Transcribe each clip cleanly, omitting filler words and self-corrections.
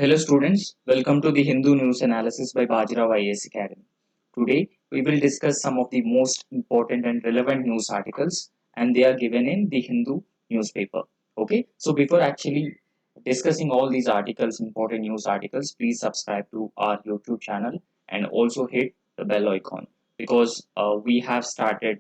Hello students, welcome to the Hindu News Analysis by Baji IAS Academy. Today we will discuss some of the most important and relevant news articles and they are given in the Hindu newspaper. Okay, so before actually discussing all these articles, important news articles, please subscribe to our YouTube channel and also hit the bell icon because we have started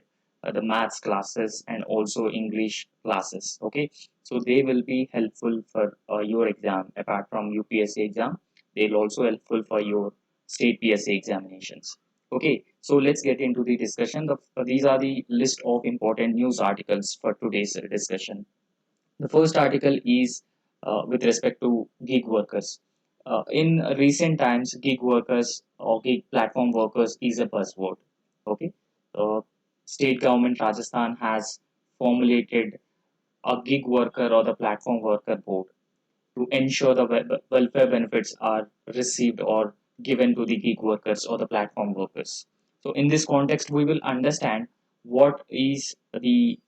the maths classes and also English classes. Okay, so they will be helpful for your exam. Apart from UPSC exam, they'll also helpful for your state PSA examinations. Okay, so let's get into the discussion. These are the list of important news articles for today's discussion. The first article is with respect to gig workers. In recent times, gig workers or gig platform workers is a buzzword. Okay, uh, state government Rajasthan has formulated a gig worker or the platform worker board to ensure the welfare benefits are received or given to the gig workers or the platform workers. So in this context, we will understand what is the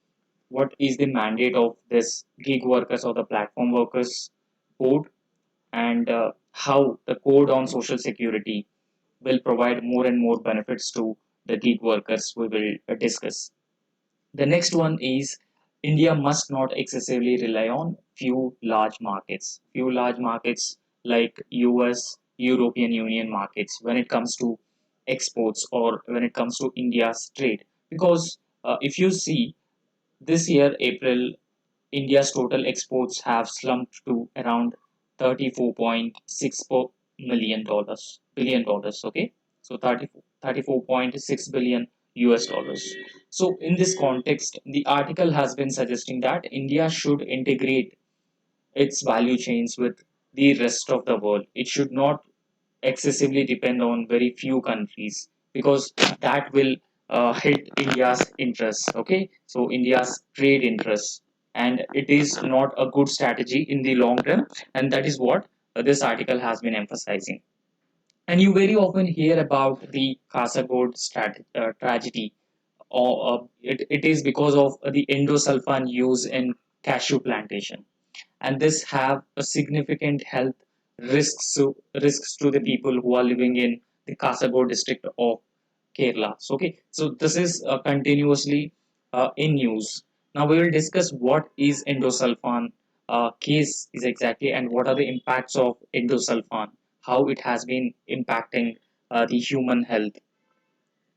what is the mandate of this gig workers or the platform workers board and how the code on social security will provide more and more benefits to the gig workers we will discuss. The next one is India must not excessively rely on few large markets. Few large markets like US, European Union markets when it comes to exports or when it comes to India's trade. Because if you see this year, April, India's total exports have slumped to around 34.64 million dollars billion dollars. Okay, so 34.6 billion US dollars. So in this context, the article has been suggesting that India should integrate its value chains with the rest of the world. It should not excessively depend on very few countries because that will hit India's interests. Okay, so India's trade interests, and it is not a good strategy in the long term, and that is what this article has been emphasizing. And you very often hear about the Kasargod tragedy, or it is because of the endosulfan use in cashew plantation, and this have a significant health risks to the people who are living in the Kasaragod district of Kerala. So, okay, so this is continuously in news. Now we will discuss what is endosulfan case is exactly and what are the impacts of endosulfan, how it has been impacting the human health.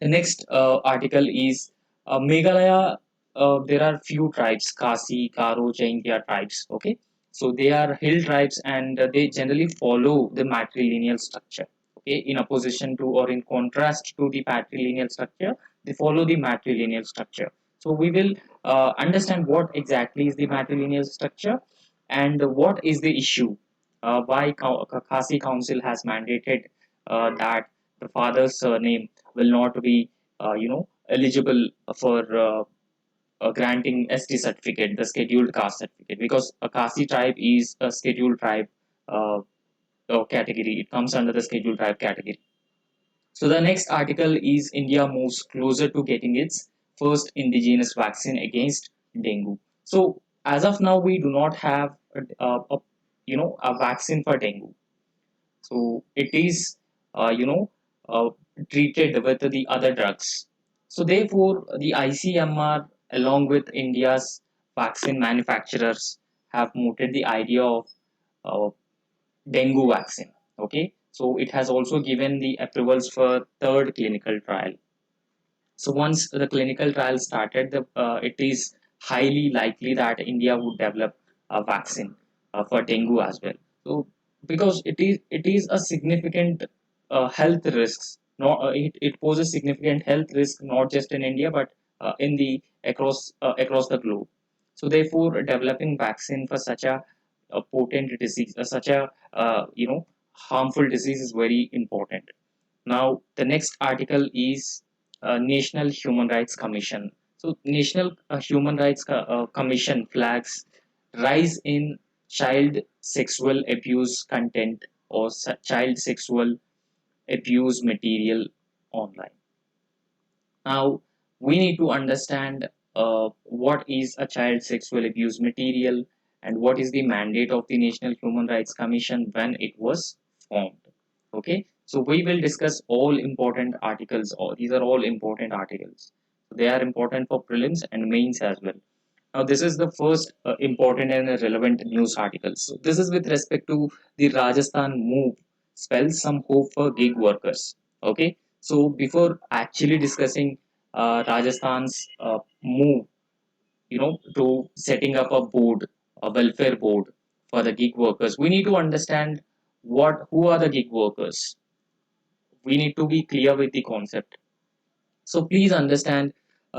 The next article is Meghalaya. There are few tribes: Kasi, Karo, Jaintia tribes. Okay, so they are hill tribes, and they generally follow the matrilineal structure. Okay, in opposition to or in contrast to the patrilineal structure, they follow the matrilineal structure. So we will understand what exactly is the matrilineal structure and what is the issue. Why Khasi Council has mandated that the father's surname will not be eligible for granting ST certificate, the scheduled caste certificate, because a Kasi tribe is a scheduled tribe category. It comes under the scheduled tribe category. So the next article is India moves closer to getting its first indigenous vaccine against dengue. So as of now, we do not have a vaccine for dengue. So it is uh, treated with the other drugs. So therefore, the ICMR along with India's vaccine manufacturers have mooted the idea of uh, dengue vaccine. Okay, so it has also given the approvals for third clinical trial. So once the clinical trial started, it is highly likely that India would develop a vaccine for dengue as well. So because it is a significant health risks. Not it poses significant health risk not just in India but in the across the globe. So therefore, developing vaccine for such a potent disease, such a harmful disease is very important. Now, the next article is National Human Rights Commission. So, National Human Rights Commission flags rise in child sexual abuse content or child sexual abuse material online. Now, we need to understand what is a child sexual abuse material and what is the mandate of the National Human Rights Commission when it was formed. Okay, so we will discuss all important articles, or these are all important articles. They are important for prelims and mains as well. Now, this is the first important and relevant news article. So, this is with respect to the Rajasthan move spells some hope for gig workers. Okay, so before actually discussing Rajasthan's move, to setting up a board, a welfare board for the gig workers, we need to understand who are the gig workers. We need to be clear with the concept. So please understand,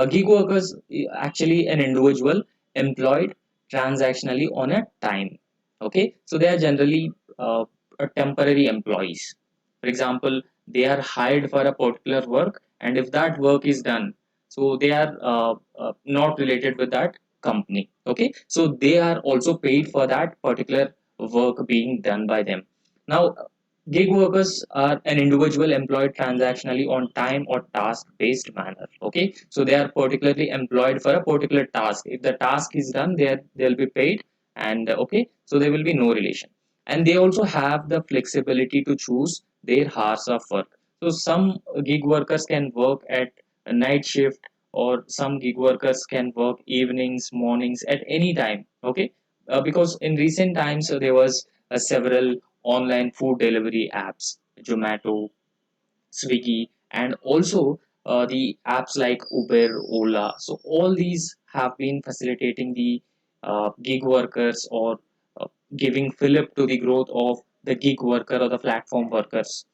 gig workers actually an individual employed transactionally on a time. Okay, so they are generally temporary employees. For example, they are hired for a particular work, and if that work is done, so they are not related with that company. Okay, so they are also paid for that particular work being done by them. Now, gig workers are an individual employed transactionally on time or task based manner. Okay, so they are particularly employed for a particular task. If the task is done, they'll be paid, and okay, so there will be no relation. And they also have the flexibility to choose their hours of work. So some gig workers can work at a night shift, or some gig workers can work evenings, mornings, at any time. Okay, because in recent times there was several online food delivery apps, Zomato, Swiggy, and also the apps like Uber, Ola. So all these have been facilitating the gig workers, or uh, giving fillip to the growth of the gig worker or the platform workers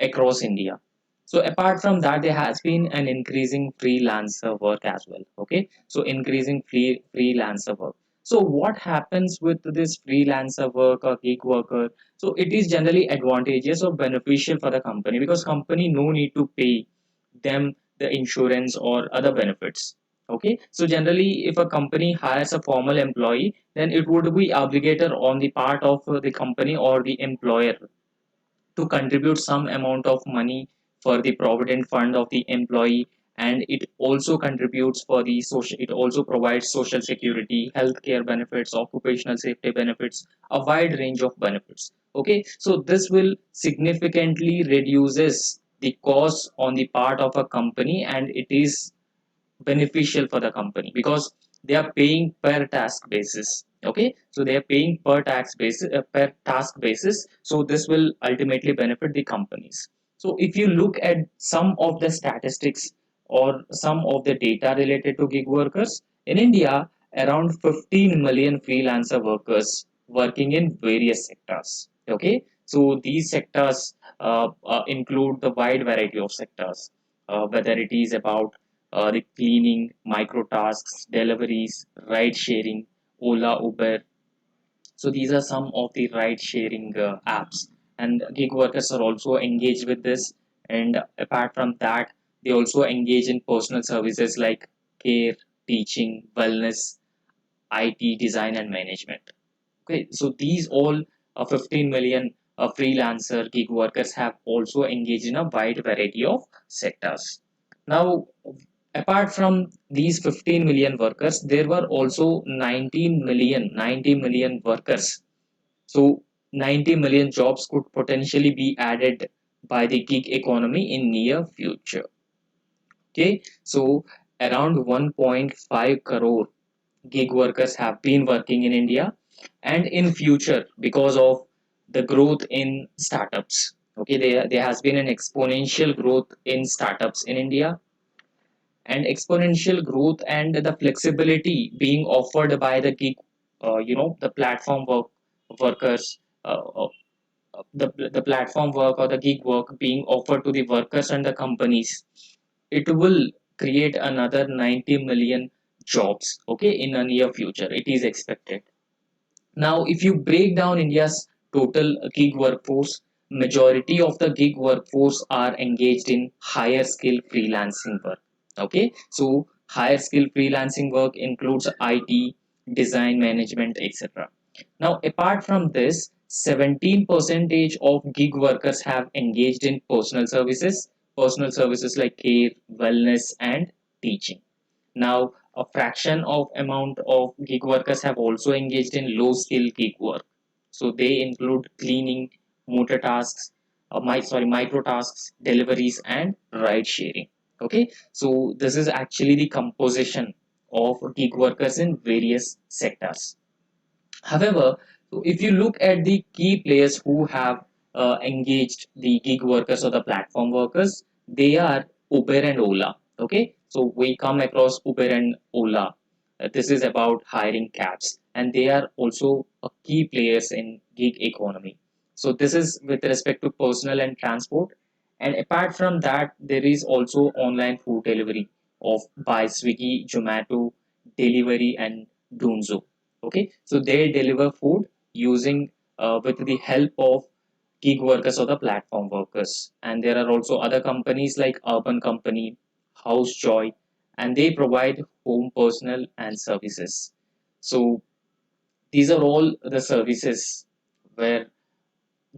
across India. So apart from that, there has been an increasing freelancer work as well. Okay, so increasing freelancer work. So what happens with this freelancer work or gig worker? So it is generally advantageous or beneficial for the company, because company no need to pay them the insurance or other benefits. Okay, so generally if a company hires a formal employee, then it would be obligator on the part of the company or the employer to contribute some amount of money for the provident fund of the employee, and it also contributes for the social, it also provides social security, healthcare benefits, occupational safety benefits, a wide range of benefits. Okay, so this will significantly reduces the cost on the part of a company, and it is beneficial for the company because they are paying per task basis. Okay, so they are paying per task basis, so this will ultimately benefit the companies. So if you look at some of the statistics or some of the data related to gig workers in India, around 15 million freelancer workers working in various sectors. Okay, so these sectors include the wide variety of sectors, whether it is about the cleaning, micro tasks, deliveries, ride sharing, Ola, Uber. So these are some of the ride sharing apps, and gig workers are also engaged with this. And apart from that, they also engage in personal services like care, teaching, wellness, IT, design, and management. Okay, so these all 15 million freelancer gig workers have also engaged in a wide variety of sectors. Now, apart from these 15 million workers, there were also 90 million workers. So 90 million jobs could potentially be added by the gig economy in near future. Okay, so around 1.5 crore gig workers have been working in India, and in future, because of the growth in startups. Okay, there has been an exponential growth in startups in India, and exponential growth and the flexibility being offered by the gig, the platform workers, the platform work or the gig work being offered to the workers and the companies, it will create another 90 million jobs. Okay, in a near future, it is expected. Now, if you break down India's total gig workforce, majority of the gig workforce are engaged in higher skill freelancing work. Okay, so higher skill freelancing work includes IT, design, management, etc. Now, apart from this, 17 percentage of gig workers have engaged in personal services like care, wellness, and teaching. Now, a fraction of amount of gig workers have also engaged in low skill gig work. So they include cleaning, motor tasks, micro tasks, deliveries, and ride sharing. Okay, so this is actually the composition of gig workers in various sectors. However, so if you look at the key players who have engaged the gig workers or the platform workers, they are Uber and Ola. Okay, so we come across Uber and Ola. This is about hiring cabs, and they are also a key players in gig economy. So this is with respect to personal and transport. And apart from that, there is also online food delivery of by Swiggy, Zomato, Delivery, and Dunzo. Okay, so they deliver food using with the help of gig workers or the platform workers. And there are also other companies like Urban Company, House Joy, and they provide home personal and services. So these are all the services where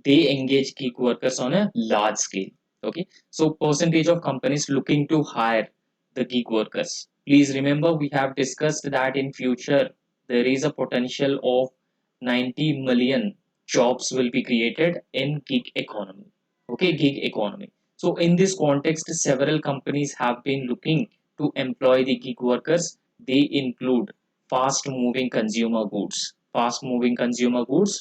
they engage gig workers on a large scale. Okay, so percentage of companies looking to hire the gig workers. Please remember, we have discussed that in future there is a potential of 90 million jobs will be created in gig economy. Okay, gig economy. So in this context, several companies have been looking to employ the gig workers. They include fast moving consumer goods,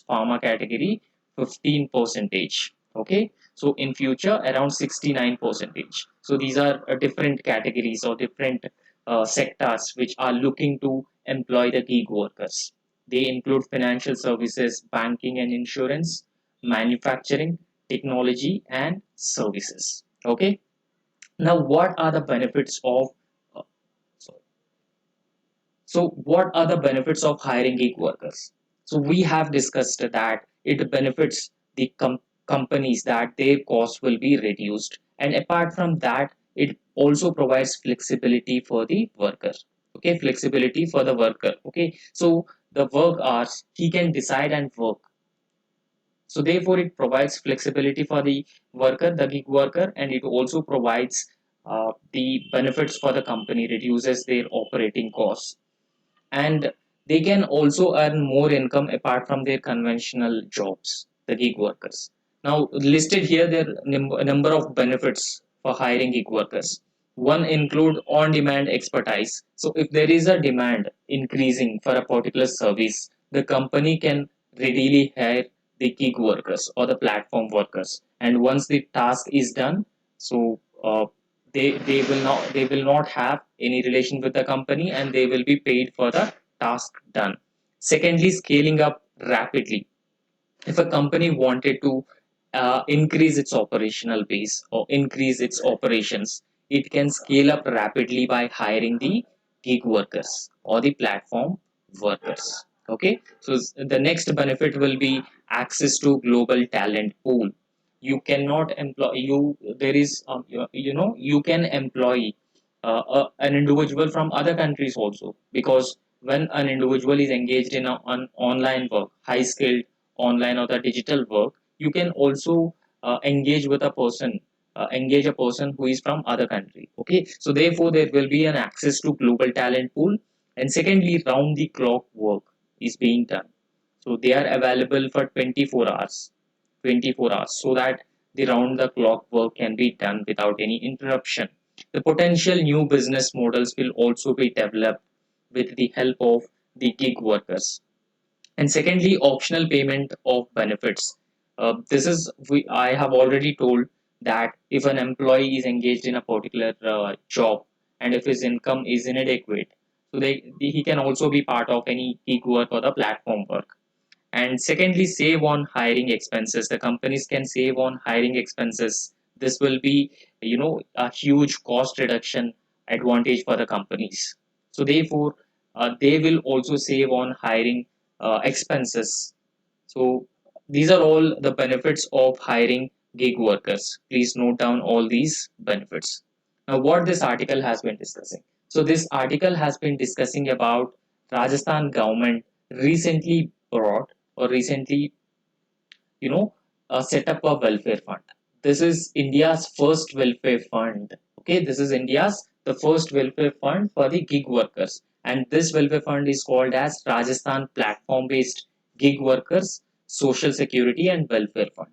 pharma category 15 percentage. Okay, so in future around 69 percentage. So these are different categories or different sectors which are looking to employ the gig workers. They include financial services, banking and insurance, manufacturing, technology, and services. Okay, now what are the benefits of uh, so, what are the benefits of hiring gig workers? So, we have discussed that it benefits the companies that their cost will be reduced, and apart from that, it also provides flexibility for the worker. Okay, flexibility for the worker. Okay, so the work hours he can decide and work. So, therefore, it provides flexibility for the worker, the gig worker, and it also provides the benefits for the company, reduces their operating costs, and they can also earn more income apart from their conventional jobs, the gig workers. Now listed here there are a number of benefits for hiring gig workers. One include on demand expertise. So if there is a demand increasing for a particular service, the company can readily hire the gig workers or the platform workers, and once the task is done, so they will not have any relation with the company, and they will be paid for the task done. Secondly, scaling up rapidly. If a company wanted to increase its operational base or increase its operations, it can scale up rapidly by hiring the gig workers or the platform workers. Okay, so the next benefit will be access to global talent pool. You cannot employ you there is you can employ an individual from other countries also, because when an individual is engaged in an online work, high skilled online or the digital work, you can also engage a person who is from other country. Okay, so therefore there will be an access to global talent pool. And secondly, round the clock work is being done, so they are available for 24 hours, so that the round the clock work can be done without any interruption. The potential new business models will also be developed with the help of the gig workers. And secondly, optional payment of benefits. This is I have already told that if an employee is engaged in a particular job, and if his income is inadequate, so he can also be part of any gig work or the platform work. And secondly, save on hiring expenses. The companies can save on hiring expenses. This will be, a huge cost reduction advantage for the companies. So therefore, they will also save on hiring expenses. So these are all the benefits of hiring gig workers. Please note down all these benefits. Now, what this article has been discussing. So this article has been discussing about Rajasthan government recently brought or recently, set up a welfare fund. This is India's first welfare fund. Okay, this is India's the first welfare fund for the gig workers, and this welfare fund is called as Rajasthan Platform Based Gig Workers Social Security and Welfare Fund.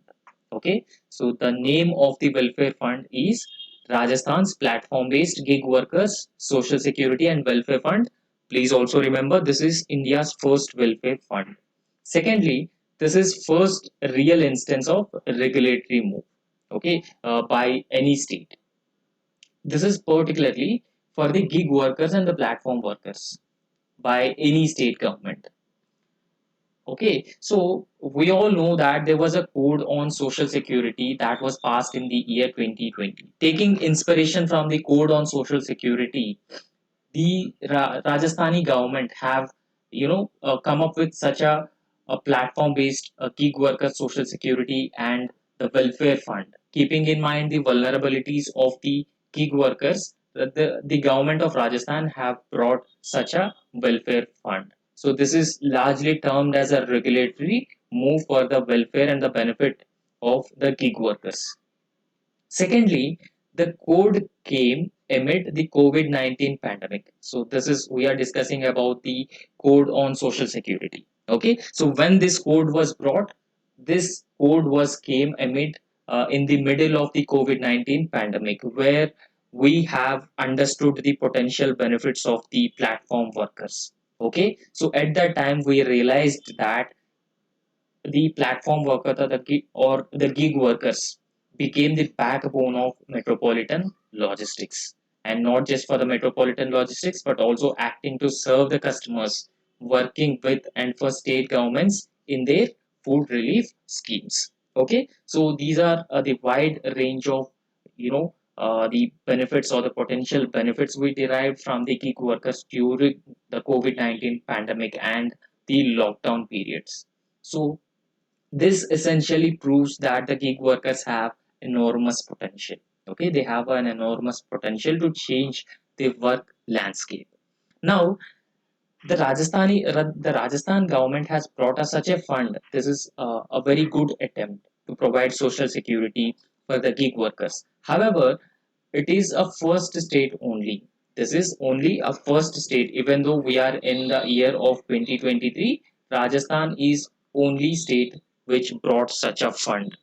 Okay, so the name of the welfare fund is Rajasthan's Platform Based Gig Workers Social Security and Welfare Fund. Please also remember this is India's first welfare fund. Secondly, this is first real instance of regulatory move, okay, by any state. This is particularly for the gig workers and the platform workers by any state government. Okay, so we all know that there was a code on social security that was passed in the year 2020. Taking inspiration from the code on social security, the Rajasthani government have come up with such a platform based gig worker social security and the welfare fund, keeping in mind the vulnerabilities of the gig workers. The government of Rajasthan have brought such a welfare fund. So this is largely termed as a regulatory move for the welfare and the benefit of the gig workers. Secondly, the code came amid the COVID-19 pandemic. So this is, we are discussing about the code on social security. Okay, so when this code was brought, this code was came amid in the middle of the COVID-19 pandemic, where we have understood the potential benefits of the platform workers. Okay, so at that time we realized that the platform worker or the gig workers became the backbone of metropolitan logistics, and not just for the metropolitan logistics but also acting to serve the customers, working with and for state governments in their food relief schemes. Okay, so these are the wide range of the benefits or the potential benefits we derived from the gig workers during the COVID-19 pandemic and the lockdown periods. So this essentially proves that the gig workers have enormous potential. Okay, they have an enormous potential to change the work landscape. Now, the Rajasthan government has brought us such a fund. This is a very good attempt to provide social security for the gig workers. However, it is a first state only. This is only a first state, even though we are in the year of 2023. Rajasthan is only state which brought such a fund,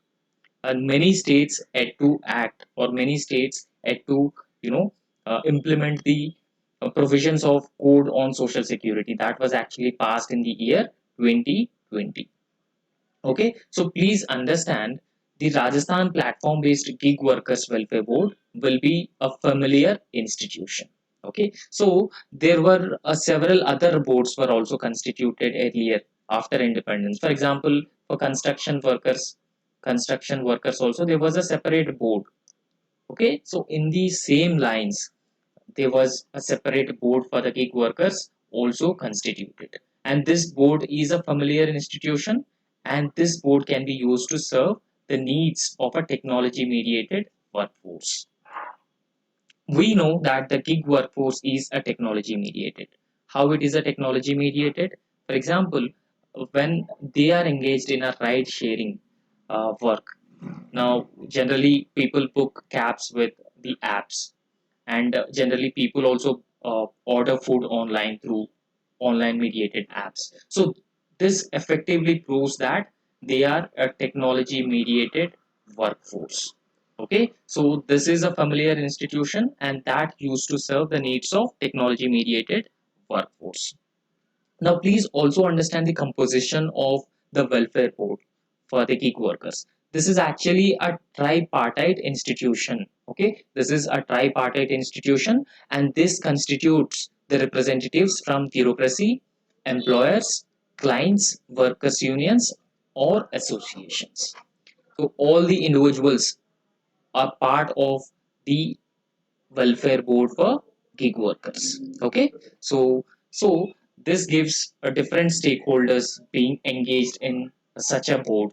and many states had to act, or many states had to implement the provisions of code on social security that was actually passed in the year 2020. Okay, so please understand, the Rajasthan platform based gig workers welfare board will be a familiar institution. Okay, so there were several other boards were also constituted earlier after independence. For example, for construction workers also there was a separate board. Okay, so in these same lines, there was a separate board for the gig workers also constituted. And this board is a familiar institution, and this board can be used to serve the needs of a technology mediated workforce. We know that the gig workforce is a technology mediated. How it is a technology mediated? For example, when they are engaged in a ride sharing work. Now, generally, people book cabs with the apps, and generally people also order food online through online mediated apps. So this effectively proves that they are a technology mediated workforce. Okay, so this is a familiar institution and that used to serve the needs of technology mediated workforce. Now, please also understand the composition of the welfare board for the gig workers. This is actually a tripartite institution. Okay, this is a tripartite institution, and this constitutes the representatives from bureaucracy, employers, clients, workers' unions, or associations. So, all the individuals are part of the welfare board for gig workers. Okay, so this gives a different stakeholders being engaged in such a board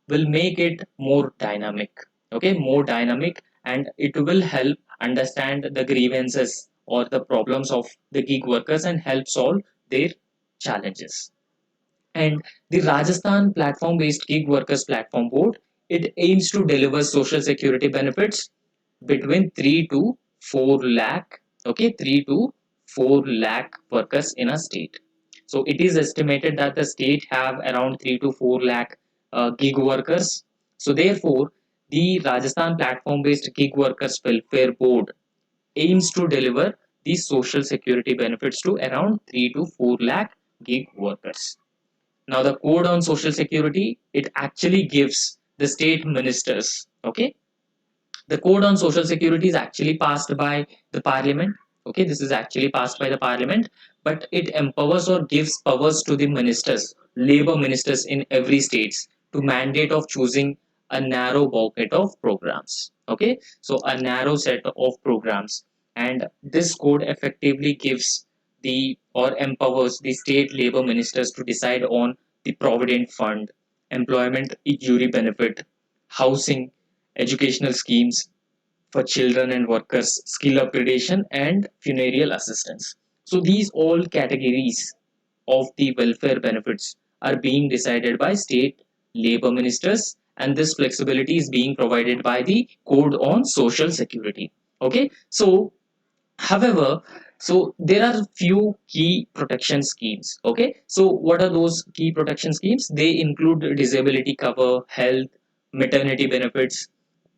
will make it more dynamic. Okay, more dynamic, and it will help understand the grievances or the problems of the gig workers and help solve their challenges. And the Rajasthan platform based gig workers platform board, it aims to deliver social security benefits between 3 to 4 lakh, okay, 3 to 4 lakh workers in a state. So it is estimated that the state have around 3 to 4 lakh gig workers. So therefore, the Rajasthan platform based gig workers welfare board aims to deliver these social security benefits to around 3 to 4 lakh gig workers. Now the code on social security, it actually gives the state ministers, okay, the code on social security is actually passed by the parliament. Okay, this is actually passed by the parliament, but it empowers or gives powers to the ministers, labor ministers in every states, to mandate of choosing a narrow bucket of programs. Okay, so a narrow set of programs, and this code effectively gives the or empowers the state labor ministers to decide on the provident fund, employment injury benefit, housing, educational schemes for children and workers, skill upgradation, and funeral assistance. So these all categories of the welfare benefits are being decided by state labor ministers, and this flexibility is being provided by the code on social security. Okay, so however, so there are few key protection schemes. Okay, so what are those key protection schemes? They include disability cover, health, maternity benefits,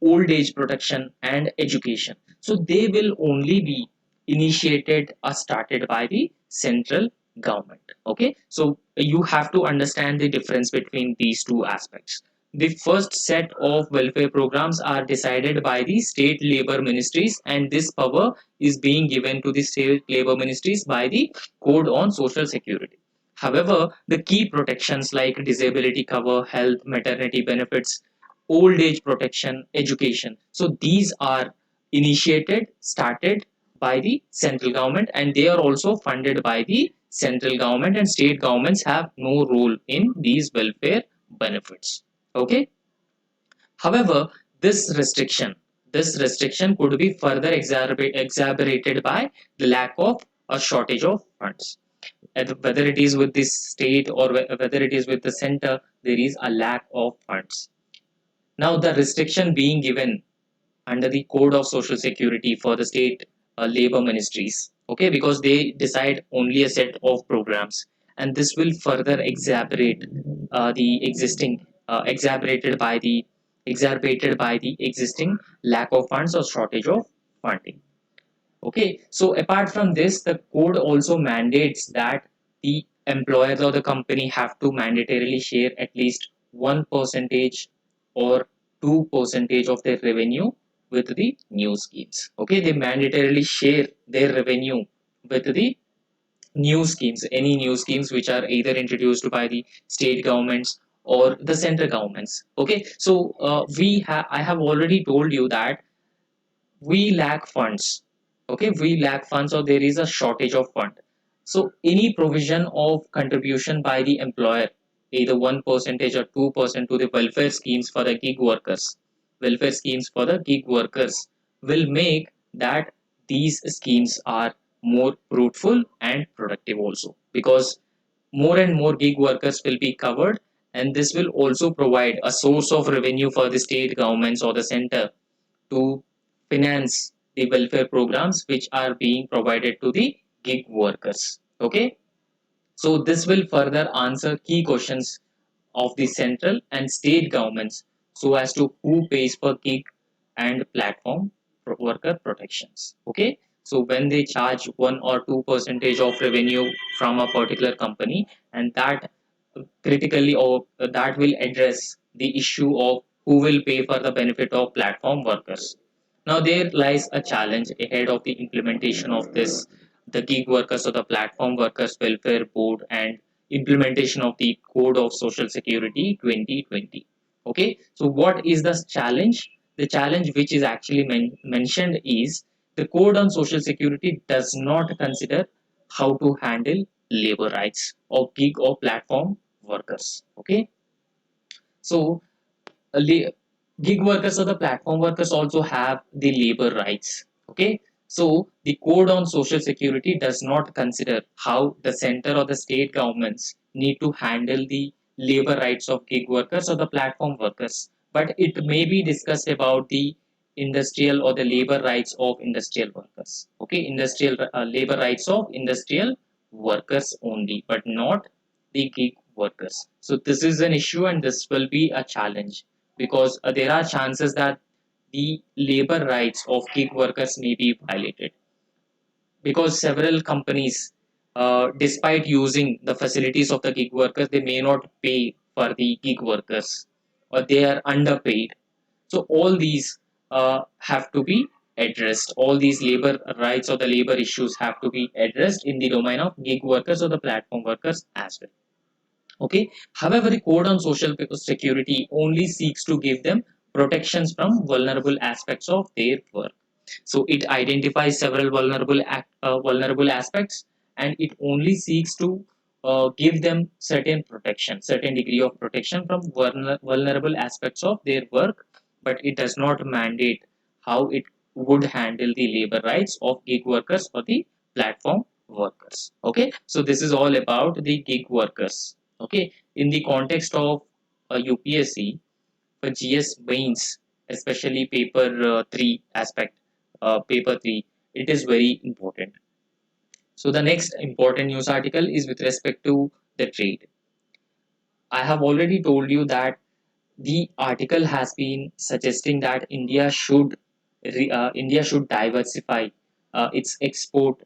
old age protection, and education. So they will only be initiated or started by the central government. Okay, so you have to understand the difference between these two aspects. The first set of welfare programs are decided by the state labor ministries, and this power is being given to the state labor ministries by the code on social security. However, the key protections like disability cover, health, maternity benefits, old age protection, education, so these are initiated, started by the central government, and they are also funded by the central government, and state governments have no role in these welfare benefits. Okay, however, this restriction could be further exacerbated by the lack of a shortage of funds. Whether it is with the state or whether it is with the center, there is a lack of funds. Now, the restriction being given under the code of social security for the state labor ministries, okay, because they decide only a set of programs, and this will further the existing exacerbated by the existing lack of funds or shortage of funding. Okay, so apart from this, the code also mandates that the employer or the company have to mandatorily share at least 1% or 2% of their revenue with the new schemes. Okay, they mandatorily share their revenue with the new schemes, any new schemes which are either introduced by the state governments or the central governments. Okay, so I have already told you that we lack funds. Okay, we lack funds, or there is a shortage of fund. So any provision of contribution by the employer, either 1% or 2% to the welfare schemes for the gig workers, welfare schemes for the gig workers will make that these schemes are more fruitful and productive also, because more and more gig workers will be covered, and this will also provide a source of revenue for the state governments or the center to finance the welfare programs which are being provided to the gig workers. Okay, so this will further answer key questions of the central and state governments, so as to who pays for gig and platform worker protections. Okay, so when they charge 1 or 2% of revenue from a particular company, and that critically, or that will address the issue of who will pay for the benefit of platform workers. Now there lies a challenge ahead of the implementation of this, the gig workers or the platform workers welfare board, and implementation of the code of social security 2020. Okay, so what is the challenge? The challenge which is actually mentioned is the code on social security does not consider how to handle labor rights of gig or platform workers. Okay, so gig workers or the platform workers also have the labor rights. Okay, so the code on social security does not consider how the center or the state governments need to handle the labor rights of gig workers or the platform workers, but it may be discussed about the industrial or the labor rights of industrial workers. Okay, industrial labor rights of industrial workers only, but not the gig workers. So this is an issue, and this will be a challenge because there are chances that the labor rights of gig workers may be violated because several companies, despite using the facilities of the gig workers, they may not pay for the gig workers or they are underpaid. So all these have to be addressed. All these labor rights or the labor issues have to be addressed in the domain of gig workers or the platform workers as well. Okay. However, the code on social security only seeks to give them protections from vulnerable aspects of their work. So it identifies several vulnerable aspects, and it only seeks to give them certain protection, certain degree of protection from vulnerable aspects of their work, but it does not mandate how it would handle the labor rights of gig workers or the platform workers. Okay, so this is all about the gig workers. Okay, in the context of UPSC for GS mains, especially paper 3 aspect, paper 3, it is very important. So the next important news article is with respect to the trade. I have already told you that the article has been suggesting that India should diversify its export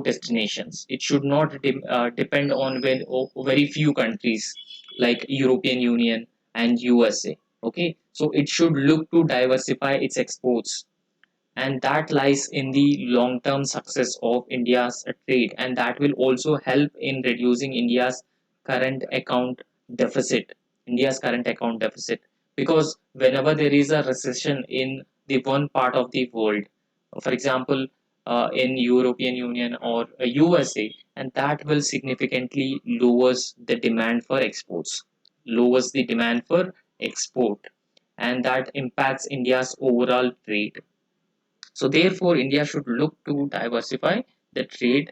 destinations. It should not depend on very few countries like European Union and USA. Okay, so it should look to diversify its exports, and that lies in the long term success of India's trade, and that will also help in reducing current account current account deficit, because whenever there is a recession in the one part of the world, for example, in European Union or USA, and that will significantly lowers the demand for export, and that impacts India's overall trade. So therefore, India should look to diversify the trade,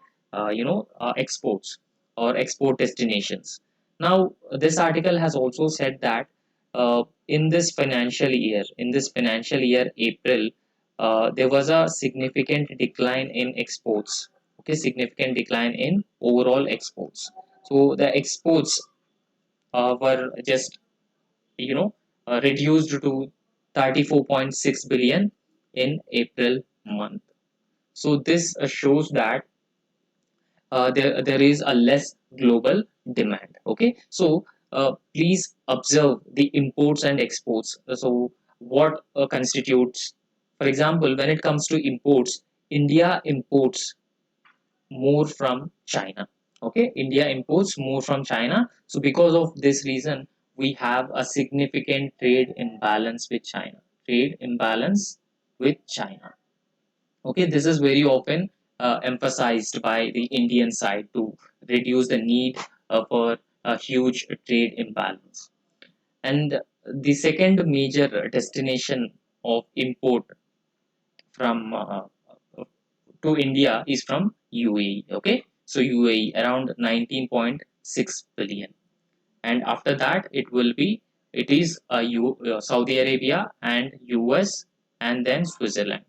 exports or export destinations. Now, this article has also said that in this financial year, April, there was a significant decline in exports. Okay, significant decline in overall exports. So the exports were just reduced to 34.6 billion in April month. So this shows that there is a less global demand. Okay, so please observe the imports and exports. So what constitutes, for example, when it comes to imports, India imports more from China. Okay, India imports more from China. So because of this reason, we have a significant trade imbalance with China. Trade imbalance with China. Okay, this is very often emphasized by the Indian side to reduce the need for a huge trade imbalance. And the second major destination of import from to India is from UAE. Okay, so UAE around 19.6 billion, and after that it is Saudi Arabia and US and then Switzerland.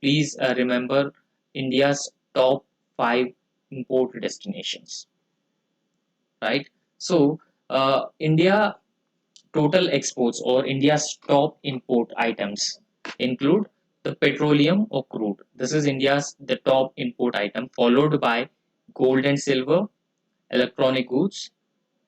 Please remember India's top 5 import destinations, right? So India total exports or India's top import items include the petroleum or crude. This is India's the top import item, followed by gold and silver, electronic goods,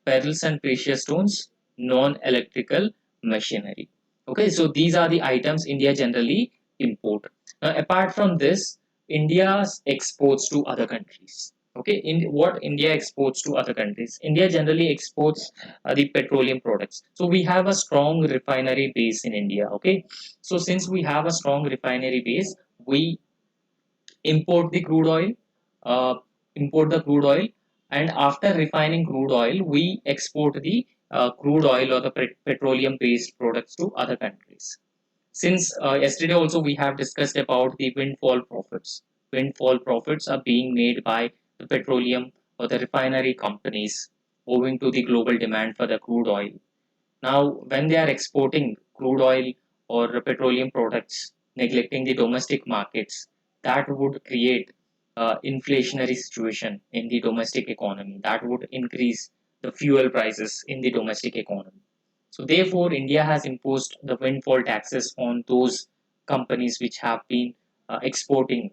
pearls and precious stones, non-electrical machinery. Okay, so these are the items India generally import. Now, apart from this, India's exports to other countries. Okay, in what India exports to other countries? India generally exports the petroleum products. So we have a strong refinery base in India. Okay, so since we have a strong refinery base, we import the crude oil, uh, import the crude oil, and after refining crude oil, we export the crude oil or the petroleum-based products to other countries. Since yesterday also we have discussed about the windfall profits. Windfall profits are being made by the petroleum or the refinery companies owing to the global demand for the crude oil. Now, when they are exporting crude oil or petroleum products, neglecting the domestic markets, that would create inflationary situation in the domestic economy. That would increase the fuel prices in the domestic economy. So therefore, India has imposed the windfall taxes on those companies which have been exporting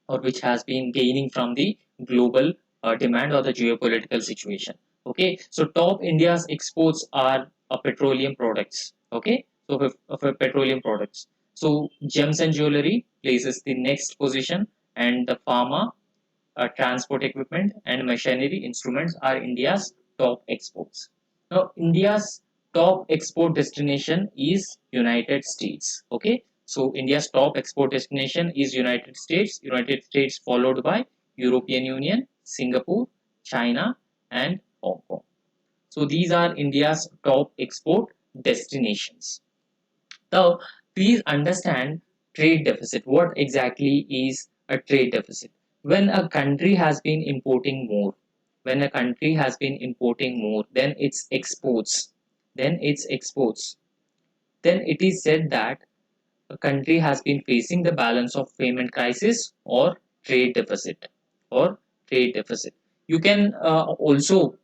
or which has been gaining from the global demand or the geopolitical situation. Okay, so top India's exports are petroleum products. Okay, so for petroleum products, so gems and jewelry places the next position, and the pharma, transport equipment, and machinery instruments are India's top exports. Now, India's top export destination is United States. Okay, so India's top export destination is United States. United States followed by European Union, Singapore, China, and Hong Kong. So these are India's top export destinations. Now, please understand trade deficit. What exactly is a trade deficit? When a country has been importing more, when a country has been importing more than its exports, then it is said that a country has been facing the balance of payment crisis or trade deficit or trade deficit. You can also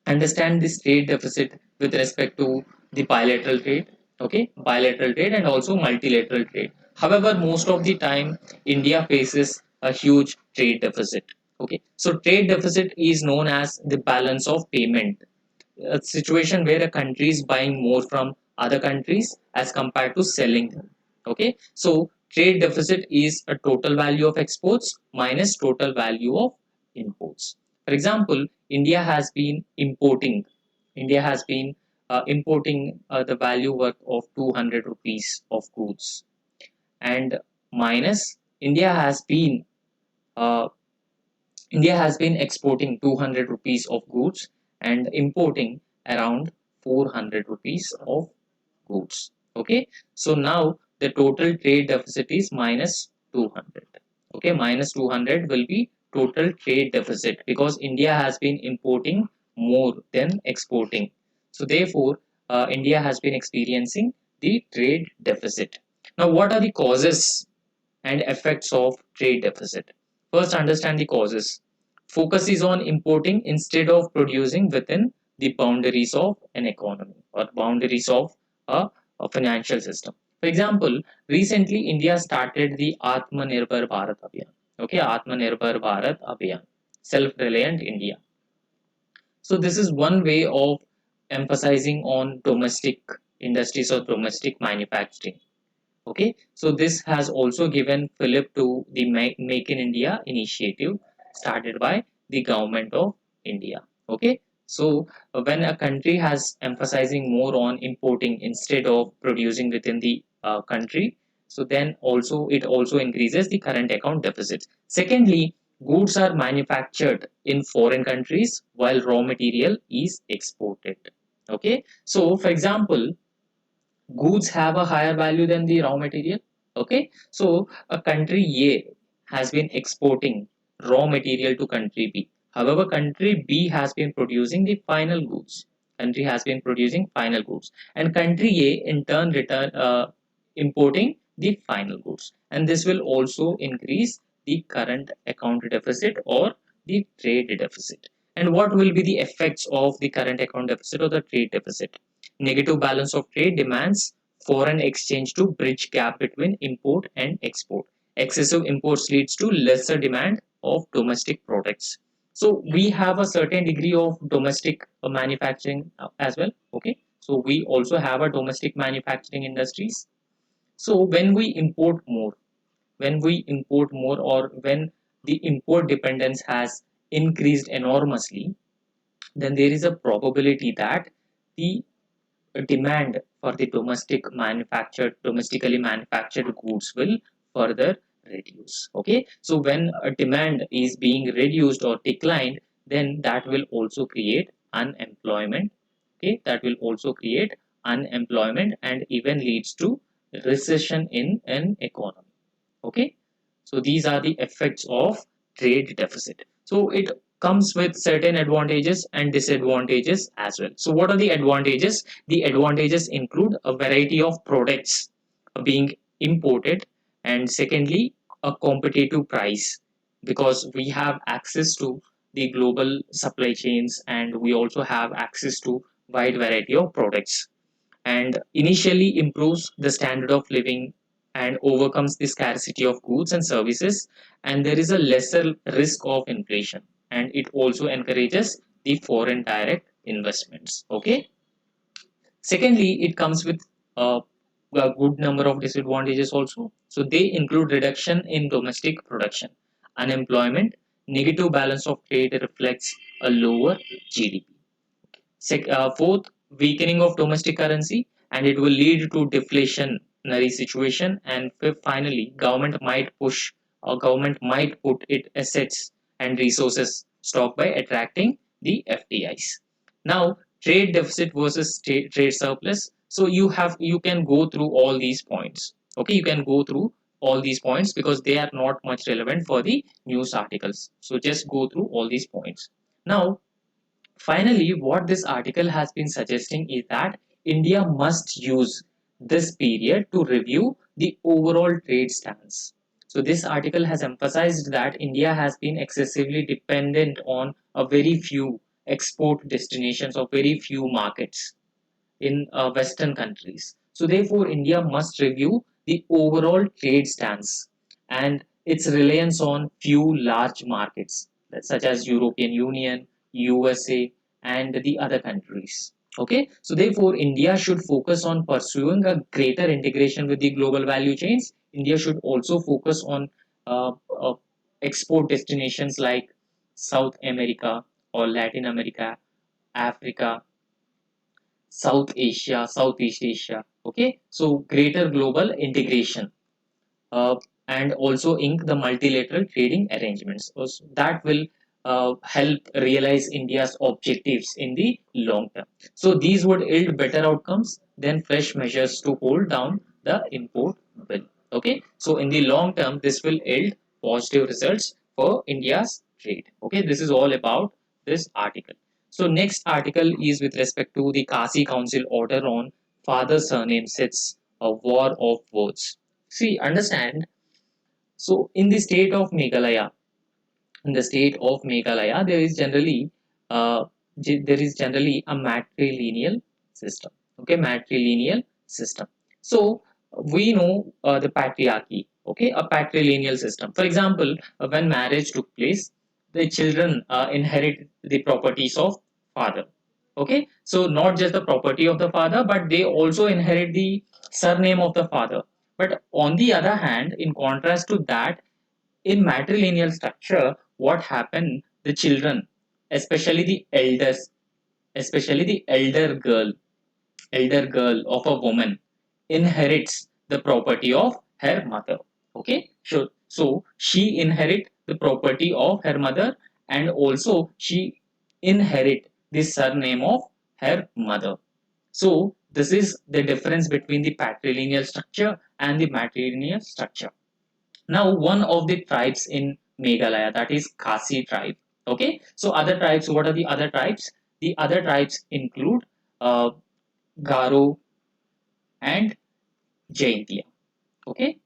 understand this trade deficit with respect to the bilateral trade, okay, bilateral trade and also multilateral trade. However, most of the time India faces a huge trade deficit. Okay, so trade deficit is known as the balance of payment, a situation where a country is buying more from other countries as compared to selling them. Okay, so trade deficit is a total value of exports minus total value of imports. For example, India has been importing, India has been importing the value worth of 200 rupees of goods, and minus India has been uh, India has been exporting 200 rupees of goods and importing around 400 rupees of goods. Okay, so now the total trade deficit is minus 200. Okay, minus 200 will be total trade deficit because India has been importing more than exporting. So therefore, India has been experiencing the trade deficit. Now, what are the causes and effects of trade deficit? First, understand the causes. Focus is on importing instead of producing within the boundaries of an economy or boundaries of a financial system. For example, recently India started the Atmanirbhar Bharat Abhiyan. Okay, Atmanirbhar Bharat Abhiyan, self-reliant India. So this is one way of emphasizing on domestic industries or domestic manufacturing. Okay, so this has also given fillip to the Make in India initiative started by the government of India. Okay, so when a country has emphasizing more on importing instead of producing within the country, so then also it also increases the current account deficit. Secondly, goods are manufactured in foreign countries while raw material is exported. Okay, so for example, goods have a higher value than the raw material. Okay, so a country A has been exporting raw material to country B. However, country B has been producing the final goods. Country has been producing final goods, and country A in turn return importing the final goods, and this will also increase the current account deficit or the trade deficit. And what will be the effects of the current account deficit or the trade deficit? Negative balance of trade demands foreign exchange to bridge gap between import and export. Excessive imports leads to lesser demand of domestic products. So we have a certain degree of domestic manufacturing as well. Okay, so we also have a domestic manufacturing industries. So when we import more, or when the import dependence has increased enormously, then there is a probability that the demand for the domestically manufactured goods will further reduce. Okay, so when a demand is being reduced or declined, then that will also create unemployment. Okay, that will also create unemployment and even leads to recession in an economy. Okay, so these are the effects of trade deficit. So it comes with certain advantages and disadvantages as well. So what are the advantages? The advantages include a variety of products being imported, and secondly, a competitive price, because we have access to the global supply chains and we also have access to wide variety of products, and initially improves the standard of living and overcomes the scarcity of goods and services, and there is a lesser risk of inflation, and it also encourages the foreign direct investments. Okay. Secondly, it comes with a good number of disadvantages also. So they include reduction in domestic production, unemployment, negative balance of trade reflects a lower GDP. Fourth, weakening of domestic currency, and it will lead to deflationary situation. And fifth, finally, government might put its assets and resources stock by attracting the FDIs. Now, trade deficit versus trade surplus. So you can go through all these points. Okay, you can go through all these points because they are not much relevant for the news articles. So just go through all these points. Now, finally, what this article has been suggesting is that India must use this period to review the overall trade stance. So, this article has emphasized that India has been excessively dependent on a very few export destinations or very few markets in Western countries. So, therefore, India must review the overall trade stance and its reliance on few large markets, such as European Union, USA, and the other countries. Okay, so therefore, India should focus on pursuing a greater integration with the global value chains. India should also focus on uh, uh, export destinations like South America or Latin America, Africa, South Asia, Southeast Asia. Okay, so greater global integration, uh, and also ink the multilateral trading arrangements. So that will help realize India's objectives in the long term. So these would yield better outcomes than fresh measures to hold down the import bill. Okay, so in the long term, this will yield positive results for India's trade. Okay, this is all about this article. So next article is with respect to the Kasi Council order on father surname sets a war of words. See, understand. So, in the state of Meghalaya, uh, there is generally a matrilineal system. Okay, matrilineal system. So, we know the patriarchy. Okay, a patrilineal system. For example, when marriage took place, the children inherit the properties of father. Okay, so not just the property of the father, but they also inherit the surname of the father. But on the other hand, in contrast to that, in matrilineal structure, what happened? The children, especially the elders, especially the elder girl of a woman, inherits the property of her mother. Okay, sure. So she inherit the property of her mother, and also she inherit the surname of her mother. So this is the difference between the patrilineal structure and the matrilineal structure. Now, one of the tribes in Meghalaya, that is Khasi tribe. Okay, so other tribes, what are the other tribes? The other tribes include uh, Garo and Jaintia. Okay,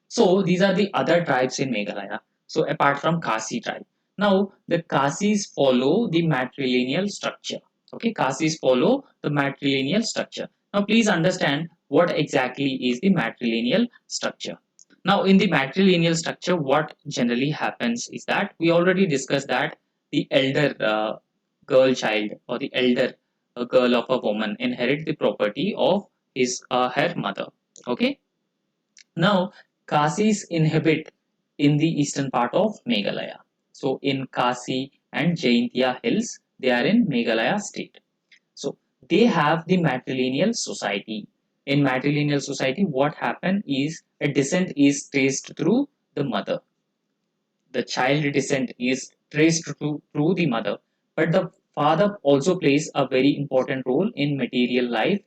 so these are the other tribes in Meghalaya. So apart from Khasi tribe. Now the Khasis follow the matrilineal structure. Okay, Khasis follow the matrilineal structure. Now please understand what exactly is the matrilineal structure. Now in the matrilineal structure, what generally happens is that we already discussed that the elder girl child or the elder girl of a woman inherit the property of his her mother. Okay, now, Khasis inhabit in the eastern part of Meghalaya. So, in Khasi and Jaintia hills, they are in Meghalaya state. So, they have the matrilineal society. In matrilineal society, what happened is a descent is traced through the mother. The child descent is traced through the mother, but the father also plays a very important role in material life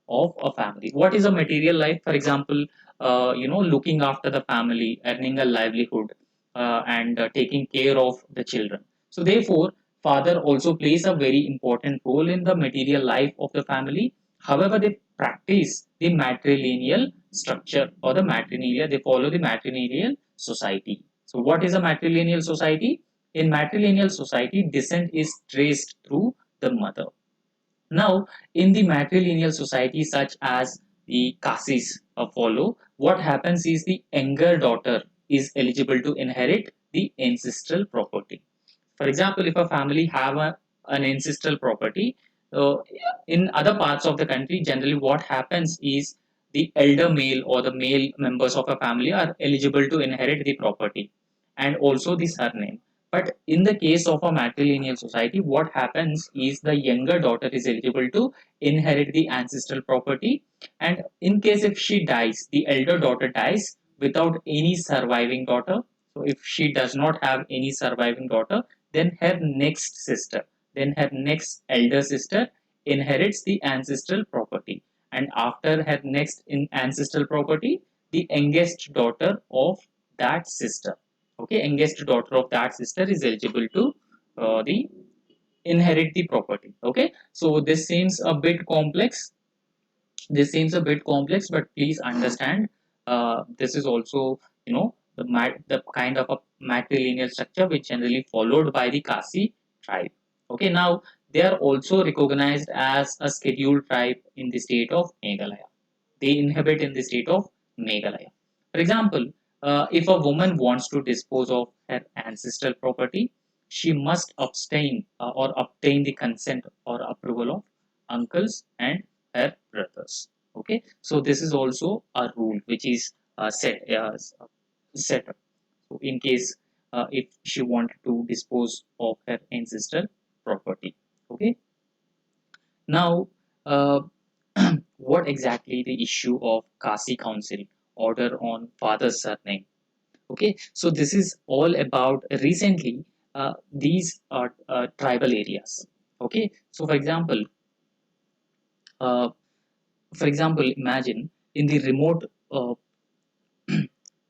of a family. What is a material life? For example, looking after the family, earning a livelihood, and taking care of the children. So therefore, father also plays a very important role in the material life of the family. However, they practice the matrilineal structure or the matrilineal, they follow the matrilineal society. So what is a matrilineal society? In matrilineal society, descent is traced through the mother. Now, in the matrilineal society, such as the Kasis follow, what happens is the younger daughter is eligible to inherit the ancestral property. For example, if a family have an ancestral property, uh, in other parts of the country, generally what happens is the elder male or the male members of a family are eligible to inherit the property and also the surname. But in the case of a matrilineal society, what happens is the younger daughter is eligible to inherit the ancestral property. And in case if she dies, the elder daughter dies without any surviving daughter. So if she does not have any surviving daughter, then her next sister, then her next elder sister inherits the ancestral property. And after her next ancestral property, the youngest daughter of that sister, okay, youngest daughter of that sister is eligible to the inherit the property. Okay, so this seems a bit complex, but please understand, this is also, the kind of a matrilineal structure which generally followed by the Kasi tribe. Okay, now they are also recognized as a scheduled tribe in the state of Meghalaya. They inhabit in the state of Meghalaya. For example, if a woman wants to dispose of her ancestral property, she must abstain or obtain the consent or approval of uncles and her brothers. Okay, so this is also a rule which is set up. So in case if she wanted to dispose of her ancestral property. Okay, now uh, what exactly the issue of Kasi Council order on father's surname? Okay, so this is all about recently these are tribal areas. Okay, so uh, for example, imagine in the remote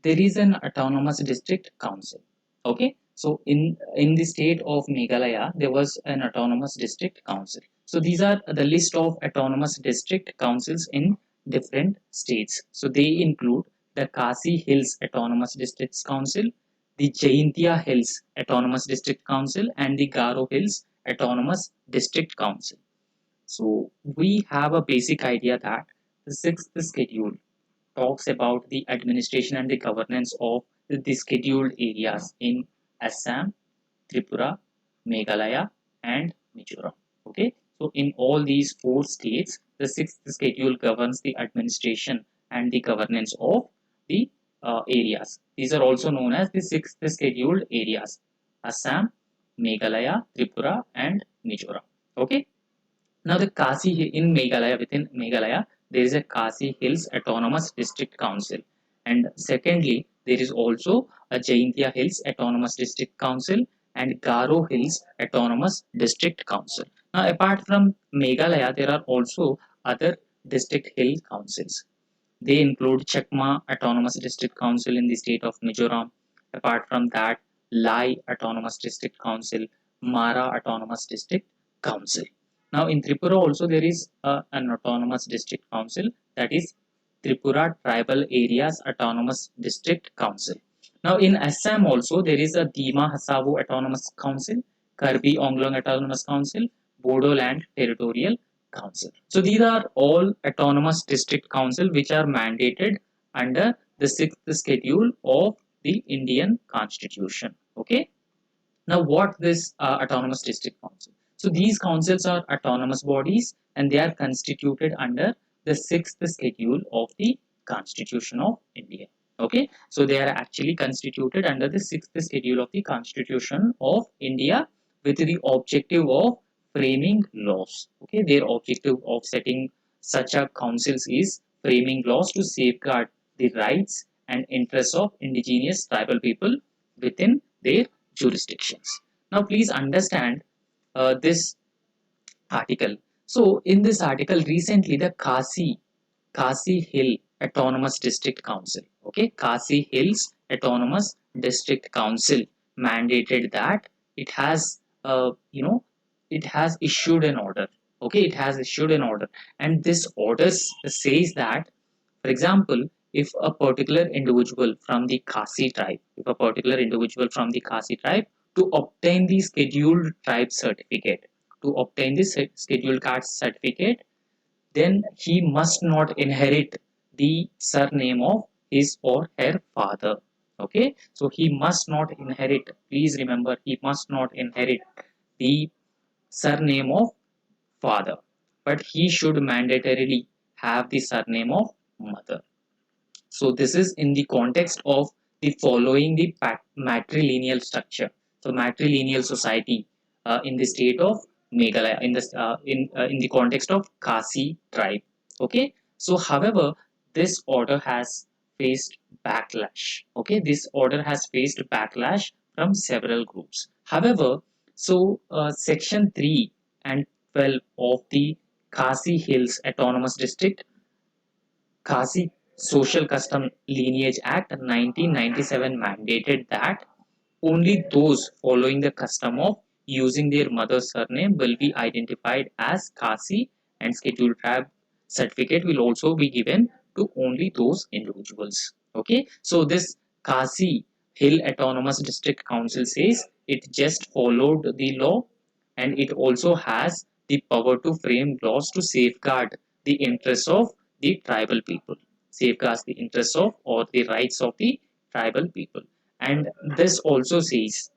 there is an autonomous district council. Okay, so in the state of Meghalaya there was an autonomous district council. So these are the list of autonomous district councils in different states. So they include the Kasi Hills Autonomous Districts Council, the Jaintia Hills Autonomous District Council, and the Garo Hills Autonomous District Council. So we have a basic idea that the sixth schedule talks about the administration and the governance of the scheduled areas in Assam, Tripura, Meghalaya, and Mizoram. Okay, so in all these four states, the sixth schedule governs the administration and the governance of the areas. These are also known as the sixth scheduled areas: Assam, Meghalaya, Tripura, and Mizoram. Okay. Now the in Meghalaya, within Meghalaya, there is a Kasi Hills Autonomous District Council. And secondly, there is also a Jaintia Hills Autonomous District Council and Garo Hills Autonomous District Council. Now apart from Meghalaya, there are also other district hill councils. They include Chakma Autonomous District Council in the state of Mizoram. Apart from that, Lai Autonomous District Council, Mara Autonomous District Council. Now in Tripura also there is an autonomous district council, that is Tripura Tribal Areas Autonomous District Council. Now in Assam also there is a Dima Hasavu Autonomous Council, Karbi Anglong Autonomous Council, Bodoland Territorial Council. So these are all autonomous district council which are mandated under the sixth schedule of the Indian Constitution. Okay. Now, what this autonomous district council? So these councils are autonomous bodies and they are constituted under the sixth schedule of the Constitution of India. Okay, so they are actually constituted under the sixth schedule of the Constitution of India with the objective of framing laws. Okay, their objective of setting such a councils is framing laws to safeguard the rights and interests of indigenous tribal people within their jurisdictions. Now, please understand this article. So, in this article, recently the Kasi Hill Autonomous District Council, okay, Kasi Hills Autonomous District Council mandated that it has it has issued an order. Okay, it has issued an order, and this order says that, for example, if a particular individual from the Khasi tribe, if a particular individual from the Khasi tribe, to obtain the scheduled tribe certificate, to obtain the scheduled caste certificate, then he must not inherit the surname of his or her father. Okay, so he must not inherit, please remember, he must not inherit the surname of father, but he should mandatorily have the surname of mother. So this is in the context of the following the matrilineal structure. So matrilineal society in the state of Meghalaya, in the context of Khasi tribe. Okay. So however, this order has faced backlash. Okay, this order has faced backlash from several groups. However, so section 3 and 12 of the Khasi Hills Autonomous District Khasi Social Custom Lineage Act 1997 mandated that only those following the custom of using their mother's surname will be identified as Khasi, and scheduled tribe certificate will also be given to only those individuals. Okay, so this Khasi Hill Autonomous District Council says it just followed the law, and it also has the power to frame laws to safeguard the interests of the tribal people, safeguards the interests of or the rights of the tribal people. And this also says,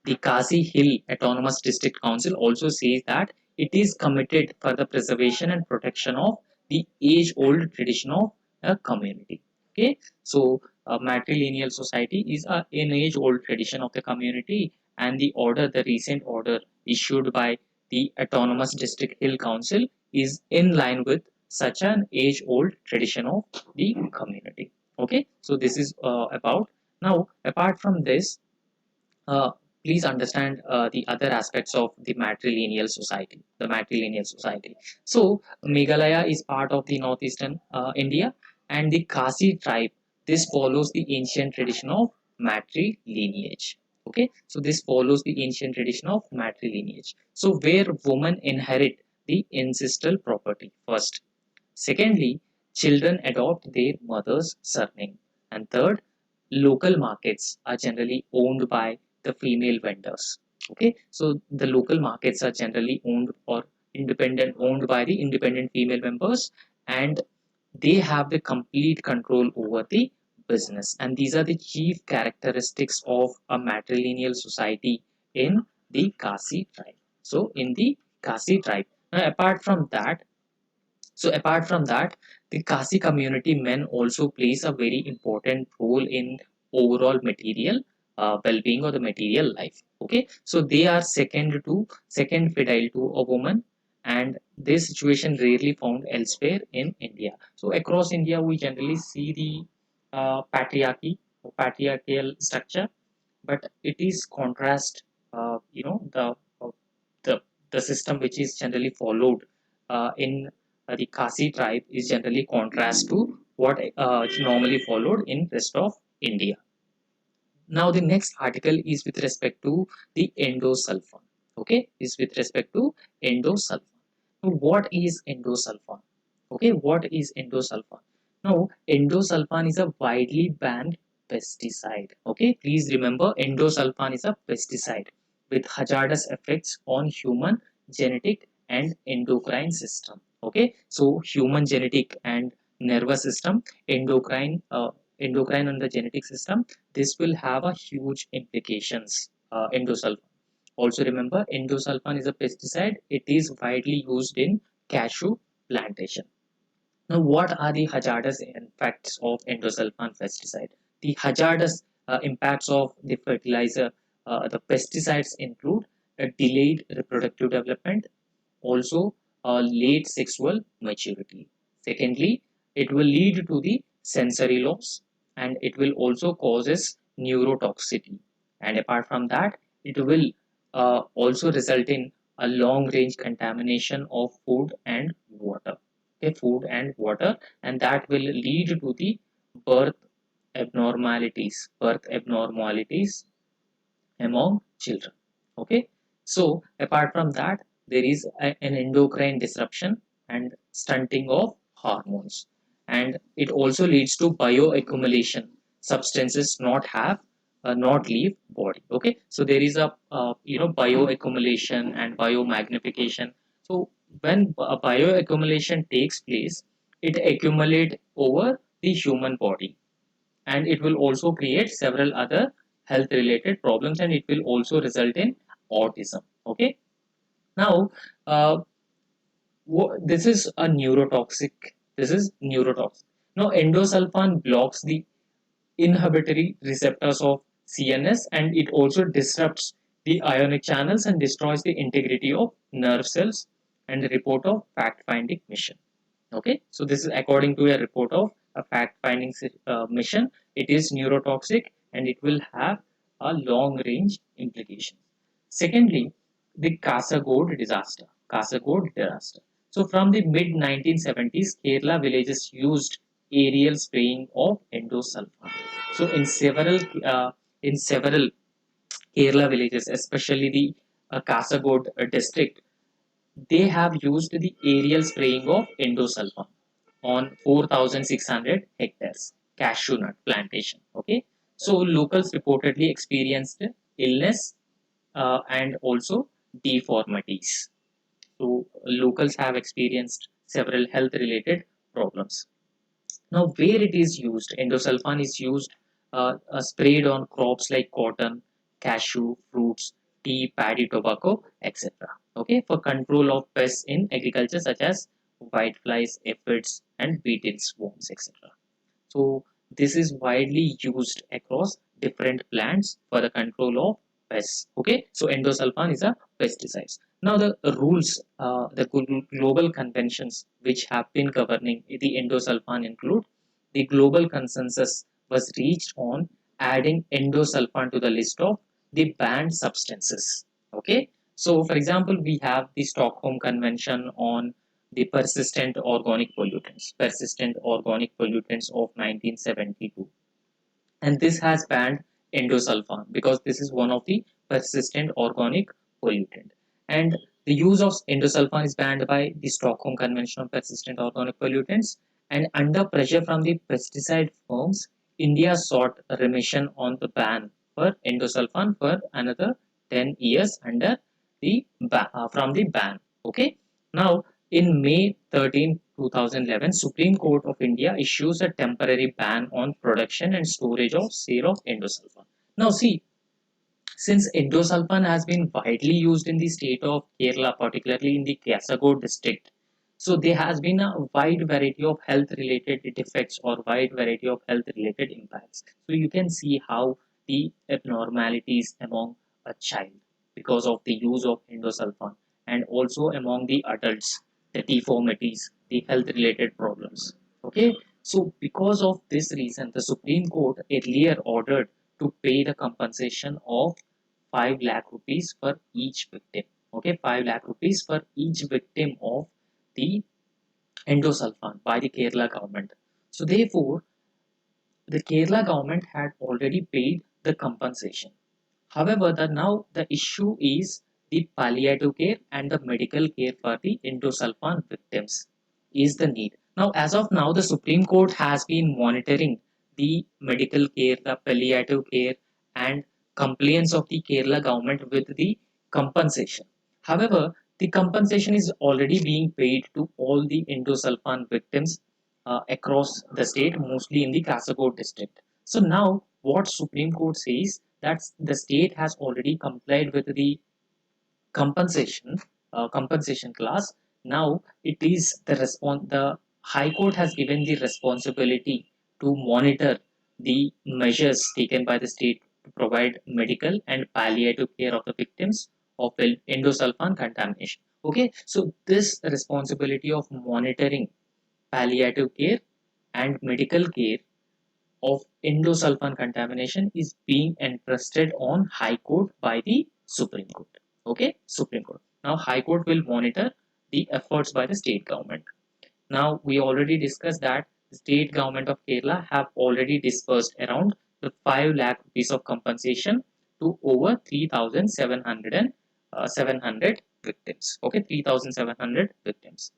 the Kasi Hill Autonomous District Council also says that it is committed for the preservation and protection of the age-old tradition of a community. Okay, so matrilineal society is an age-old tradition of the community, and the order, the recent order issued by the Autonomous District Hill Council, is in line with such an age-old tradition of the community. Okay, so this is about. Now, apart from this, uh, please understand the other aspects of the matrilineal society. The matrilineal society. So Meghalaya is part of the northeastern India, and the Khasi tribe. This follows the ancient tradition of matrilineage. Okay, so this follows the ancient tradition of matrilineage. So where women inherit the ancestral property first. Secondly, children adopt their mother's surname. And third, local markets are generally owned by the female vendors. Okay, so the local markets are generally owned by the independent female members, and they have the complete control over the business. And these are the chief characteristics of a matrilineal society in the Kasi tribe. So in the Kasi tribe. Now, apart from that, the Kasi community men also plays a very important role in overall material well-being or the material life. Okay, so they are second fidel to a woman, and this situation rarely found elsewhere in India. So across India, we generally see the patriarchal structure, but it is contrast, uh, the the system which is generally followed in the Khasi tribe is generally contrast to what is normally followed in rest of India. Now the next article is with respect to the endosulfan. Okay, is with respect to endosulfan. Now, what is endosulfan? Okay, what is endosulfan? Now, endosulfan is a widely banned pesticide. Okay, please remember, endosulfan is a pesticide with hazardous effects on human genetic and endocrine system. Okay, so human genetic and nervous system, endocrine and the genetic system, this will have a huge implications. Endosulfan. Also remember, endosulfan is a pesticide. It is widely used in cashew plantation. Now, what are the hazardous impacts of endosulfan pesticide? The hazardous impacts of the fertilizer, the pesticides include a delayed reproductive development, also late sexual maturity. Secondly, it will lead to the sensory loss, and it will also causes neurotoxicity. And apart from that, it will also result in a long range contamination of food and water. Okay, food and water, and that will lead to the birth birth abnormalities among children. Okay, so apart from that, there is an endocrine disruption and stunting of hormones, and it also leads to bioaccumulation. Substances not leave body. Okay, so there is a bioaccumulation and biomagnification. So when a bioaccumulation takes place, it accumulates over the human body, and it will also create several other health related problems, and it will also result in autism. Okay, now this is a neurotoxic. This is neurotoxic. Now endosulfan blocks the inhibitory receptors of CNS, and it also disrupts the ionic channels and destroys the integrity of nerve cells, and the report of fact finding mission. Okay, so this is according to a report of a fact finding mission. It is neurotoxic, and it will have a long range implication. Secondly, the Kasagod disaster. Kasagod disaster. So from the mid 1970s, Kerala villages used aerial spraying of endosulfan. So in several Kerala villages, especially the Kasagod district, they have used the aerial spraying of endosulfan on 4,600 hectares cashew nut plantation. Okay, so locals reportedly experienced illness and also deformities. So locals have experienced several health related problems. Now, where it is used, endosulfan is used sprayed on crops like cotton, cashew, fruits, tea, paddy, tobacco, etc. Okay, for control of pests in agriculture such as whiteflies, aphids, and beetle swarms, etc. So this is widely used across different plants for the control of pests. Okay, so endosulfan is a pesticide. Now the rules, the global conventions which have been governing the endosulfan include: the global consensus was reached on adding endosulfan to the list of the banned substances. Okay, so for example, we have the Stockholm Convention on the persistent organic pollutants of 1972, and this has banned endosulfan because this is one of the persistent organic pollutant, and the use of endosulfan is banned by the Stockholm Convention on Persistent Organic Pollutants. And under pressure from the pesticide firms, India sought a remission on the ban for endosulfan for another 10 years under the from the ban. Okay, now in May 13, 2011, Supreme Court of India issues a temporary ban on production and storage of sale of endosulfan. Now see, since endosulfan has been widely used in the state of Kerala, particularly in the Kasagod district, so there has been a wide variety of health related defects or wide variety of health related impacts. So you can see how the abnormalities among a child because of the use of endosulfan, and also among the adults, the deformities, the health related problems. Okay, so because of this reason, the Supreme Court earlier ordered to pay the compensation of 5 lakh rupees for each victim. Okay, 5 lakh rupees for each victim of the endosulfan by the Kerala government. So therefore, the Kerala government had already paid the compensation. However, now the issue is the palliative care and the medical care for the endosulfan victims is the need. Now, as of now, the Supreme Court has been monitoring the medical care, the palliative care, and compliance of the Kerala government with the compensation. However, the compensation is already being paid to all the endosulfan victims across the state, mostly in the Kasaragod district. So now, what Supreme Court says that the state has already complied with the compensation class. Now it is the response. The High Court has given the responsibility to monitor the measures taken by the state to provide medical and palliative care of the victims of endosulfan contamination. Okay, so this responsibility of monitoring palliative care and medical care of endosulfan contamination is being entrusted on High Court by the Supreme Court. Okay, Supreme Court. Now High Court will monitor the efforts by the state government. Now we already discussed that the state government of Kerala have already disbursed around the 5 lakh rupees of compensation to over 3,700 victims. Okay, 3,700 victims.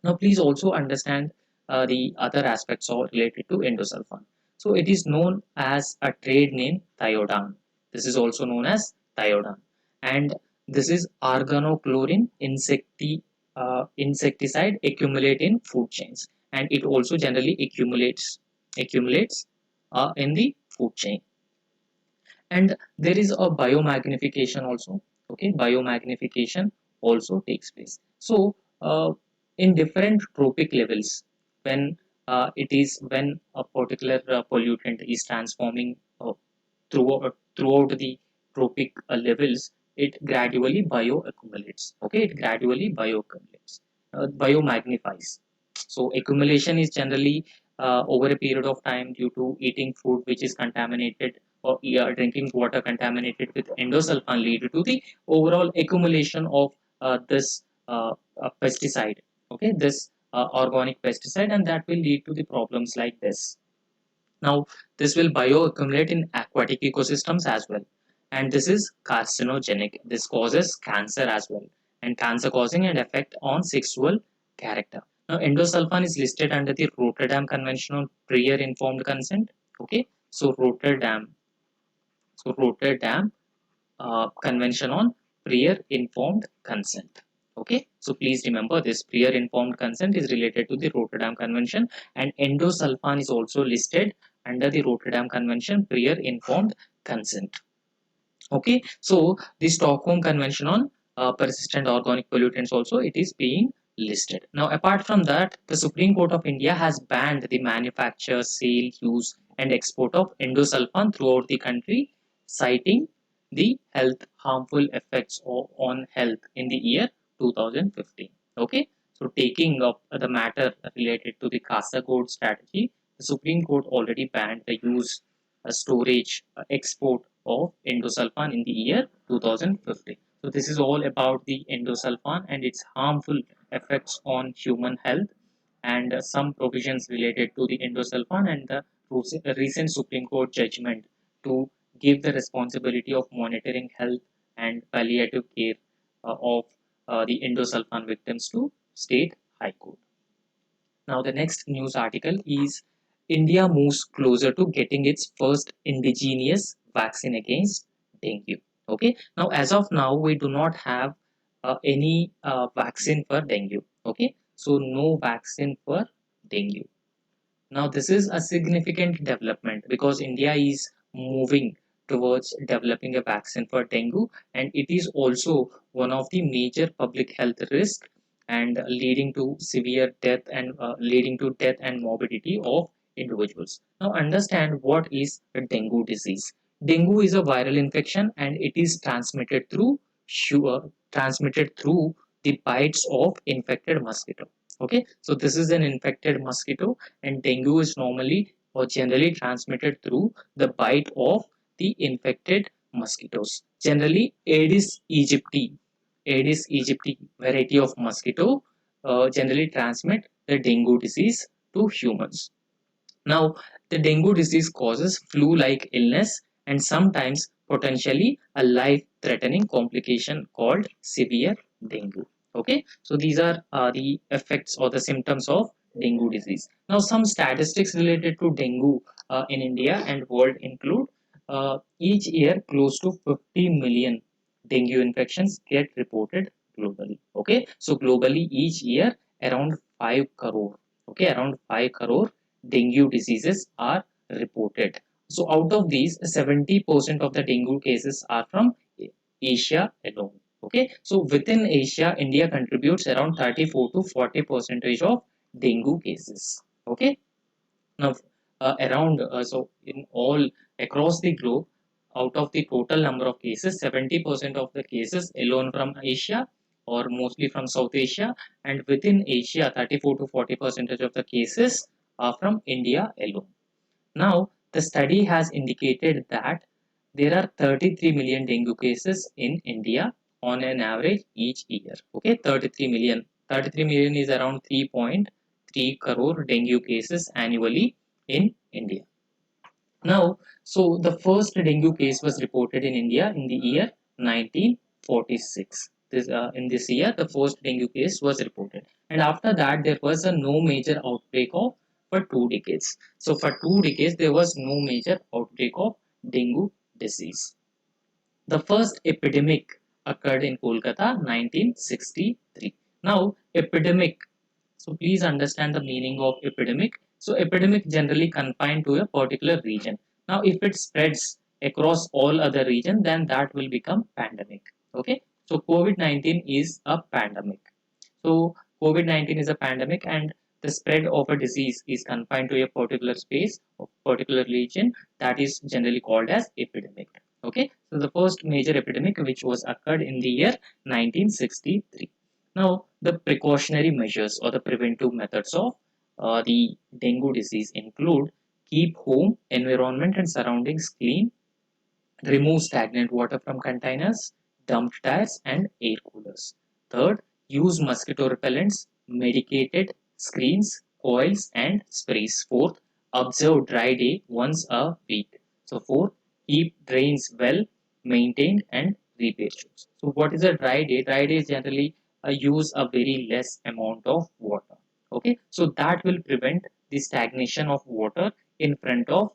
Now, please also understand the other aspects of related to endosulfan. So, it is known as a trade name thiodan. This is also known as thiodan, and this is organochlorine insecticide accumulate in food chains, and it also generally accumulates in the food chain. And there is a biomagnification also. Okay, biomagnification also takes place. So in different tropic levels, when when a particular pollutant is transforming throughout the tropic levels, it gradually bioaccumulates. Okay, it gradually bioaccumulates, biomagnifies. So accumulation is generally over a period of time due to eating food which is contaminated, or drinking water contaminated with endosulfan, lead to the overall accumulation of this pesticide. Okay, this organic pesticide, and that will lead to the problems like this. Now, this will bioaccumulate in aquatic ecosystems as well. And this is carcinogenic. This causes cancer as well. And cancer causing and effect on sexual character. Now, endosulfan is listed under the Rotterdam Convention on Prior Informed Consent. Okay. So, Rotterdam Convention on Prior Informed Consent. Okay, so please remember this prior informed consent is related to the Rotterdam Convention, and endosulfan is also listed under the Rotterdam Convention prior informed consent. Okay, so the Stockholm Convention on persistent organic pollutants also it is being listed. Now, apart from that, the Supreme Court of India has banned the manufacture, sale, use, and export of endosulfan throughout the country, citing the health harmful effects on health in the year 2015. Okay, so taking up the matter related to the CASA code strategy, the Supreme Court already banned the use, storage, export of endosulfan in the year 2015. So this is all about the endosulfan and its harmful effects on human health, and some provisions related to the endosulfan, and the recent Supreme Court judgment to give the responsibility of monitoring health and palliative care of the endosulfan victims to State High Court. Now, the next news article is India moves closer to getting its first indigenous vaccine against dengue. Okay, now as of now, we do not have any vaccine for dengue. Okay, so no vaccine for dengue. Now, this is a significant development because India is moving towards developing a vaccine for dengue, and it is also one of the major public health risks and leading to severe death and leading to death and morbidity of individuals. Now, understand what is a dengue disease. Dengue is a viral infection, and it is transmitted through the bites of infected mosquito. Okay, so this is an infected mosquito, and dengue is normally or generally transmitted through the bite of the infected mosquitoes. Generally, Aedes aegypti variety of mosquito generally transmit the dengue disease to humans. Now, the dengue disease causes flu-like illness and sometimes potentially a life-threatening complication called severe dengue. Okay, so these are the effects or the symptoms of dengue disease. Now, some statistics related to dengue in India and world include each year close to 50 million dengue infections get reported globally. Okay, so globally each year around 5 crore. Okay, around 5 crore dengue diseases are reported. So out of these, 70% of the dengue cases are from Asia alone. Okay, so within Asia, India contributes around 34 to 40% of dengue cases. Okay, now around so in all across the globe, out of the total number of cases, 70% of the cases alone from Asia or mostly from South Asia, and within Asia, 34 to 40% of the cases are from India alone. Now, the study has indicated that there are 33 million dengue cases in India on an average each year. Okay, 33 million. 33 million is around 3.3 crore dengue cases annually in India. Now, so the first dengue case was reported in India in the year 1946. In this year, the first dengue case was reported, and after that, there was a no major outbreak of for 2 decades. So for 2 decades, there was no major outbreak of dengue disease. The first epidemic occurred in Kolkata 1963. Now, epidemic. So please understand the meaning of epidemic. So epidemic generally confined to a particular region. Now, if it spreads across all other region, then that will become pandemic. Okay. So COVID-19 is a pandemic. So COVID-19 is a pandemic, and the spread of a disease is confined to a particular space or particular region, that is generally called as epidemic. Okay, so the first major epidemic which was occurred in the year 1963. Now, the precautionary measures or the preventive methods of the dengue disease include: keep home, environment and surroundings clean, remove stagnant water from containers, dump tires, and air coolers. Third, use mosquito repellents, medicated screens, coils, and sprays. Fourth, observe dry day once a week. So fourth, keep drains well maintained and repair shoes. So what is a dry day? Dry day is generally use a very less amount of water. Okay, so that will prevent the stagnation of water in front of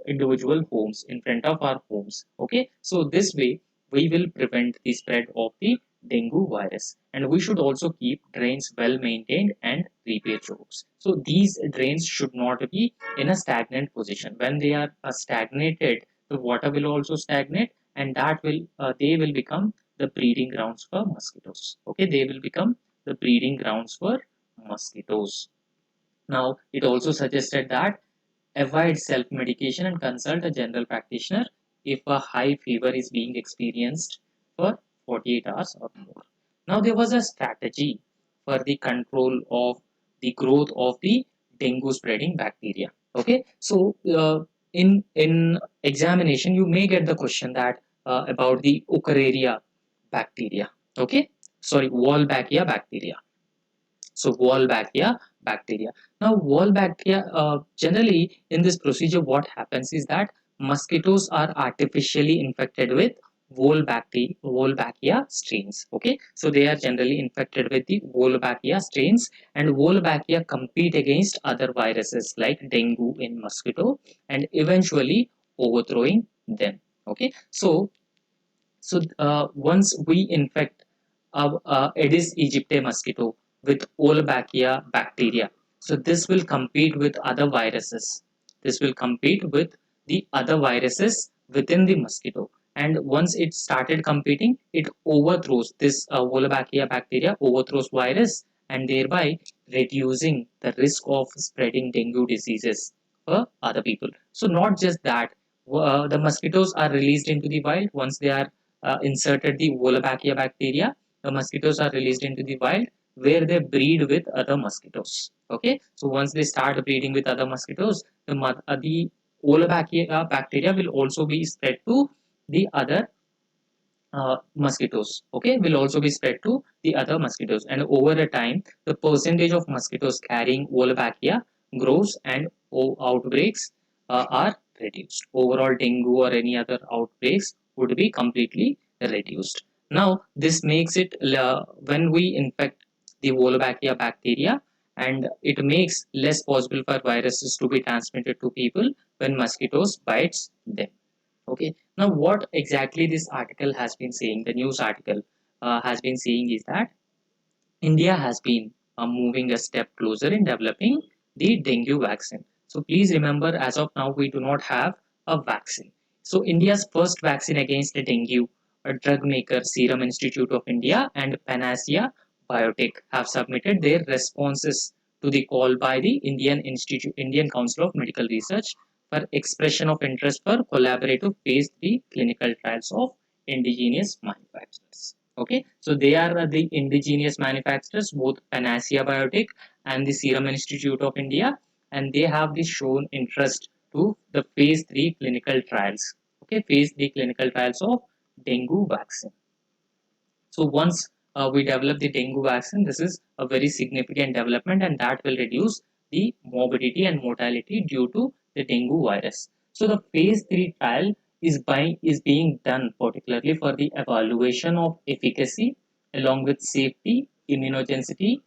individual homes, in front of our homes. Okay, so this way we will prevent the spread of the dengue virus, and we should also keep drains well maintained and repair jobs. So these drains should not be in a stagnant position. When they are stagnated, the water will also stagnate, and that will they will become the breeding grounds for mosquitoes. Okay, they will become the breeding grounds for mosquitoes. Now, it also suggested that avoid self-medication and consult a general practitioner if a high fever is being experienced for 48 hours or more. Now, there was a strategy for the control of the growth of the dengue spreading bacteria. Okay, so in examination, you may get the question that about the Ochreria bacteria. Okay, sorry, Wolbachia bacteria. So Wolbachia bacteria. Now Wolbachia, generally in this procedure, what happens is that mosquitoes are artificially infected with Wolbachia strains. Okay, so they are generally infected with the Wolbachia strains, and Wolbachia compete against other viruses like dengue in mosquito, and eventually overthrowing them. Okay, so once we infect Aedes aegypti mosquito with Wolbachia bacteria, so this will compete with other viruses. This will compete with the other viruses within the mosquito. And once it started competing, it overthrows this Wolbachia bacteria, overthrows virus, and thereby reducing the risk of spreading dengue diseases for other people. So not just that, the mosquitoes are released into the wild once they are inserted the Wolbachia bacteria. The mosquitoes are released into the wild where they breed with other mosquitoes. Okay, so once they start breeding with other mosquitoes, the Wolbachia bacteria will also be spread to the other mosquitoes. Okay, will also be spread to the other mosquitoes, and over a time, the percentage of mosquitoes carrying Wolbachia grows, and outbreaks are reduced. Overall, dengue or any other outbreaks would be completely reduced. Now, this makes it when we infect the Wolbachia bacteria, and it makes less possible for viruses to be transmitted to people when mosquitoes bites them. Okay, now what exactly this article has been saying, the news article has been saying is that India has been moving a step closer in developing the dengue vaccine. So please remember, as of now, we do not have a vaccine. So India's first vaccine against the dengue, a drug maker Serum Institute of India and Panacea Biotech have submitted their responses to the call by the Indian Council of Medical Research for expression of interest for collaborative phase 3 clinical trials of indigenous manufacturers. Okay, so they are the indigenous manufacturers, both Panacea Biotech and the Serum Institute of India, and they have this shown interest to the phase 3 clinical trials. Okay, phase 3 clinical trials of dengue vaccine. So once we develop the dengue vaccine, this is a very significant development, and that will reduce the morbidity and mortality due to the dengue virus. So the phase 3 trial is being done particularly for the evaluation of efficacy along with safety, immunogenicity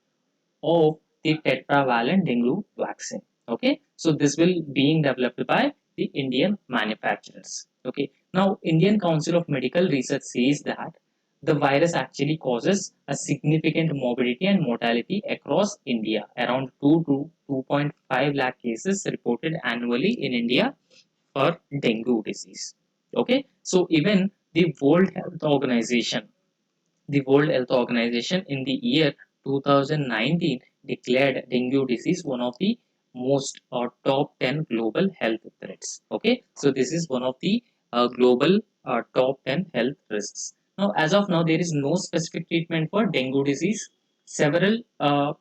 of the tetravalent dengue vaccine. Okay, so this will being developed by the Indian manufacturers. Okay, now Indian Council of Medical Research says that the virus actually causes a significant morbidity and mortality across India. Around 2 to 2.5 lakh cases reported annually in India for dengue disease. Okay, so even the World Health Organization in the year 2019 declared dengue disease one of the most top 10 global health threats. Okay, so this is one of the global top 10 health risks. Now, as of now, there is no specific treatment for dengue disease. Several, I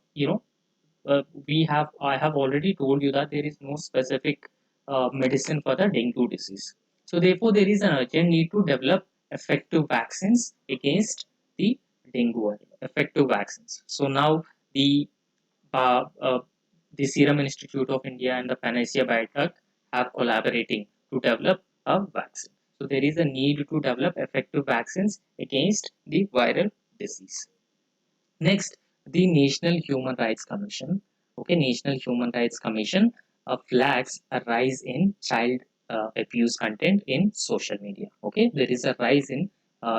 have already told you that there is no specific medicine for the dengue disease. So therefore, there is an urgent need to develop effective vaccines against the dengue, effective vaccines. So now the uh, uh, the Serum Institute of India and the Panacea Biotech have collaborating to develop a vaccine. So there is a need to develop effective vaccines against the viral disease. Next, the National Human Rights Commission. Okay, National Human Rights Commission flags a rise in child abuse content in social media. Okay, there is a rise in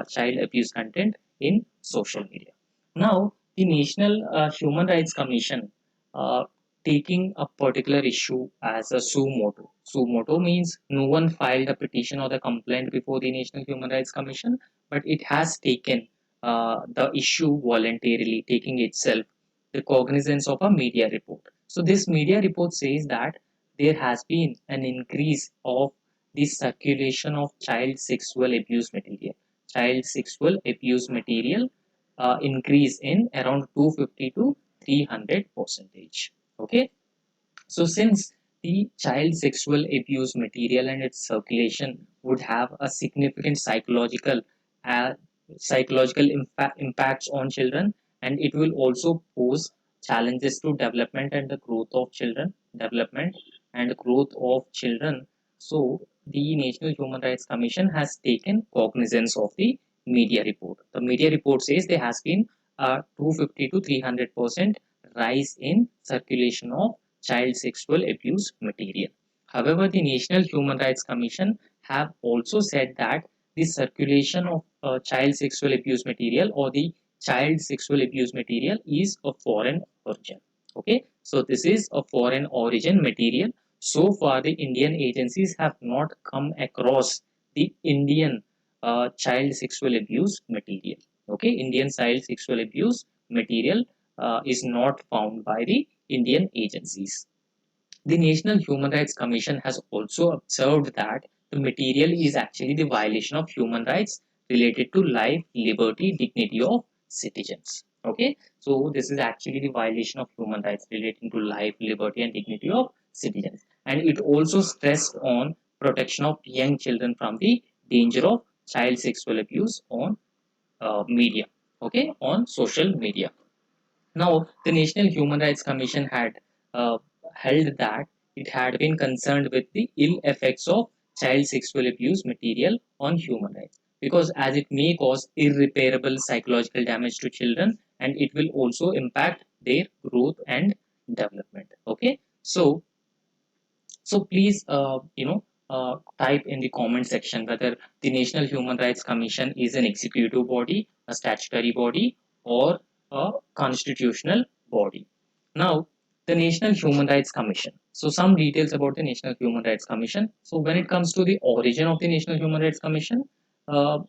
child abuse content in social media. Now, the National Human Rights Commission uh, taking a particular issue as a suo motu. Suo motu means no one filed a petition or the complaint before the National Human Rights Commission, but it has taken the issue voluntarily, taking itself the cognizance of a media report. So this media report says that there has been an increase of the circulation of child sexual abuse material. Child sexual abuse material increase in around 250 to 300 percentage. Okay, so since the child sexual abuse material and its circulation would have a significant uh, impacts on children, and it will also pose challenges to development and the growth of children, development and growth of children. So the National Human Rights Commission has taken cognizance of the media report. The media report says there has been a 250 to 300% rise in circulation of child sexual abuse material. However, the National Human Rights Commission have also said that the circulation of child sexual abuse material or the child sexual abuse material is of foreign origin. Okay, so this is a foreign origin material. So far, the Indian agencies have not come across the Indian child sexual abuse material. Okay, Indian child sexual abuse material is not found by the Indian agencies. The National Human Rights Commission has also observed that the material is actually the violation of human rights related to life, liberty, dignity of citizens. Okay, so this is actually the violation of human rights relating to life, liberty, and dignity of citizens. And it also stressed on protection of young children from the danger of child sexual abuse on media. Okay, on social media. Now, the National Human Rights Commission had uh, held that it had been concerned with the ill effects of child sexual abuse material on human rights because as it may cause irreparable psychological damage to children and it will also impact their growth and development. Okay, so please, type in the comment section whether the National Human Rights Commission is an executive body, a statutory body, or a constitutional body. Now, the National Human Rights Commission. So some details about the National Human Rights Commission. So when it comes to the origin of the National Human Rights Commission, uh,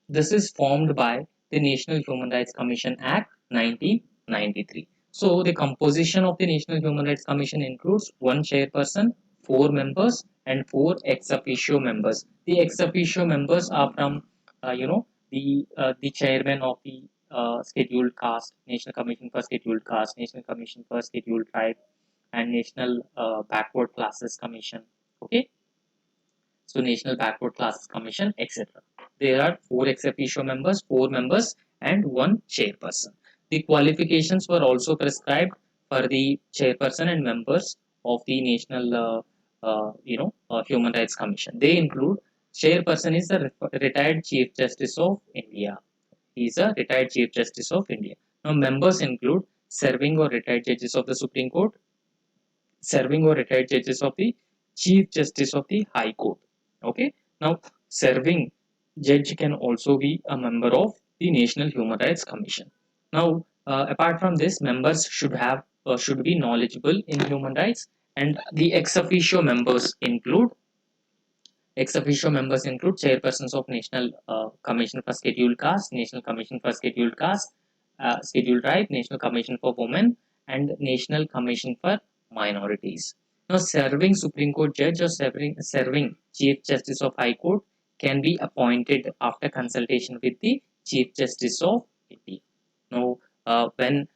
this is formed by the National Human Rights Commission Act 1993. So the composition of the National Human Rights Commission includes one chairperson, four members, and four ex officio members. The ex officio members are from, the chairman of the Scheduled Caste, National Commission for Scheduled Caste, National Commission for Scheduled Tribe, and National Backward Classes Commission. Okay, so National Backward Classes Commission, etc. There are four ex officio members, four members, and one chairperson. The qualifications were also prescribed for the chairperson and members of the National Human Rights Commission. They include chairperson is the retired Chief Justice of India. He is a retired Chief Justice of India. Now, members include serving or retired judges of the Supreme Court, serving or retired judges of the Chief Justice of the High Court. Okay. Now, serving judge can also be a member of the National Human Rights Commission. Now, apart from this, members should be knowledgeable in human rights, and the ex officio members include chairpersons of National Commission for Scheduled Caste, National Commission for Scheduled Caste, Scheduled Tribe, National Commission for Women, and National Commission for Minorities. Now, serving Supreme Court judge or serving Chief Justice of High Court can be appointed after consultation with the Chief Justice of India. Now, when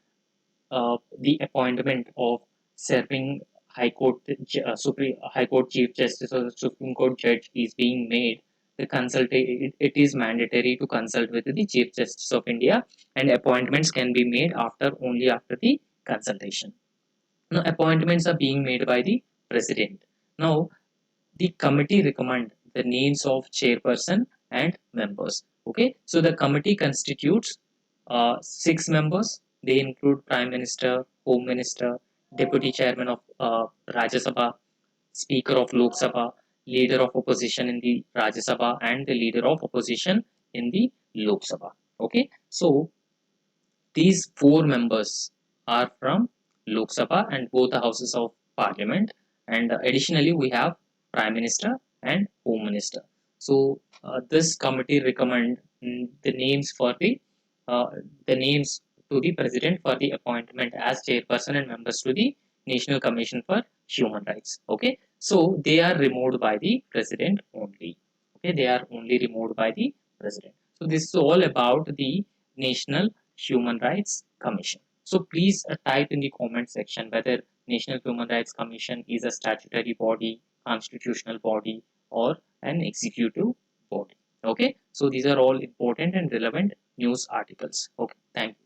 the appointment of serving High Court Chief Justice or the Supreme Court judge is being made, it is mandatory to consult with the Chief Justice of India, and appointments can be made only after the consultation. Now, appointments are being made by the President. Now, the committee recommend the names of chairperson and members. Okay, so the committee constitutes 6 members. They include Prime Minister, Home Minister, Deputy Chairman of Rajya Sabha, Speaker of Lok Sabha, Leader of Opposition in the Rajya Sabha, and the Leader of Opposition in the Lok Sabha. Okay, so these 4 members are from Lok Sabha and both the houses of Parliament, and additionally we have Prime Minister and Home Minister. So this committee recommend the names to the President for the appointment as chairperson and members to the National Commission for Human Rights. Okay, so they are removed by the President only. Okay, they are only removed by the President. So this is all about the National Human Rights Commission. So please type in the comment section whether National Human Rights Commission is a statutory body, constitutional body, or an executive body. Okay, so these are all important and relevant news articles. Okay, thank you.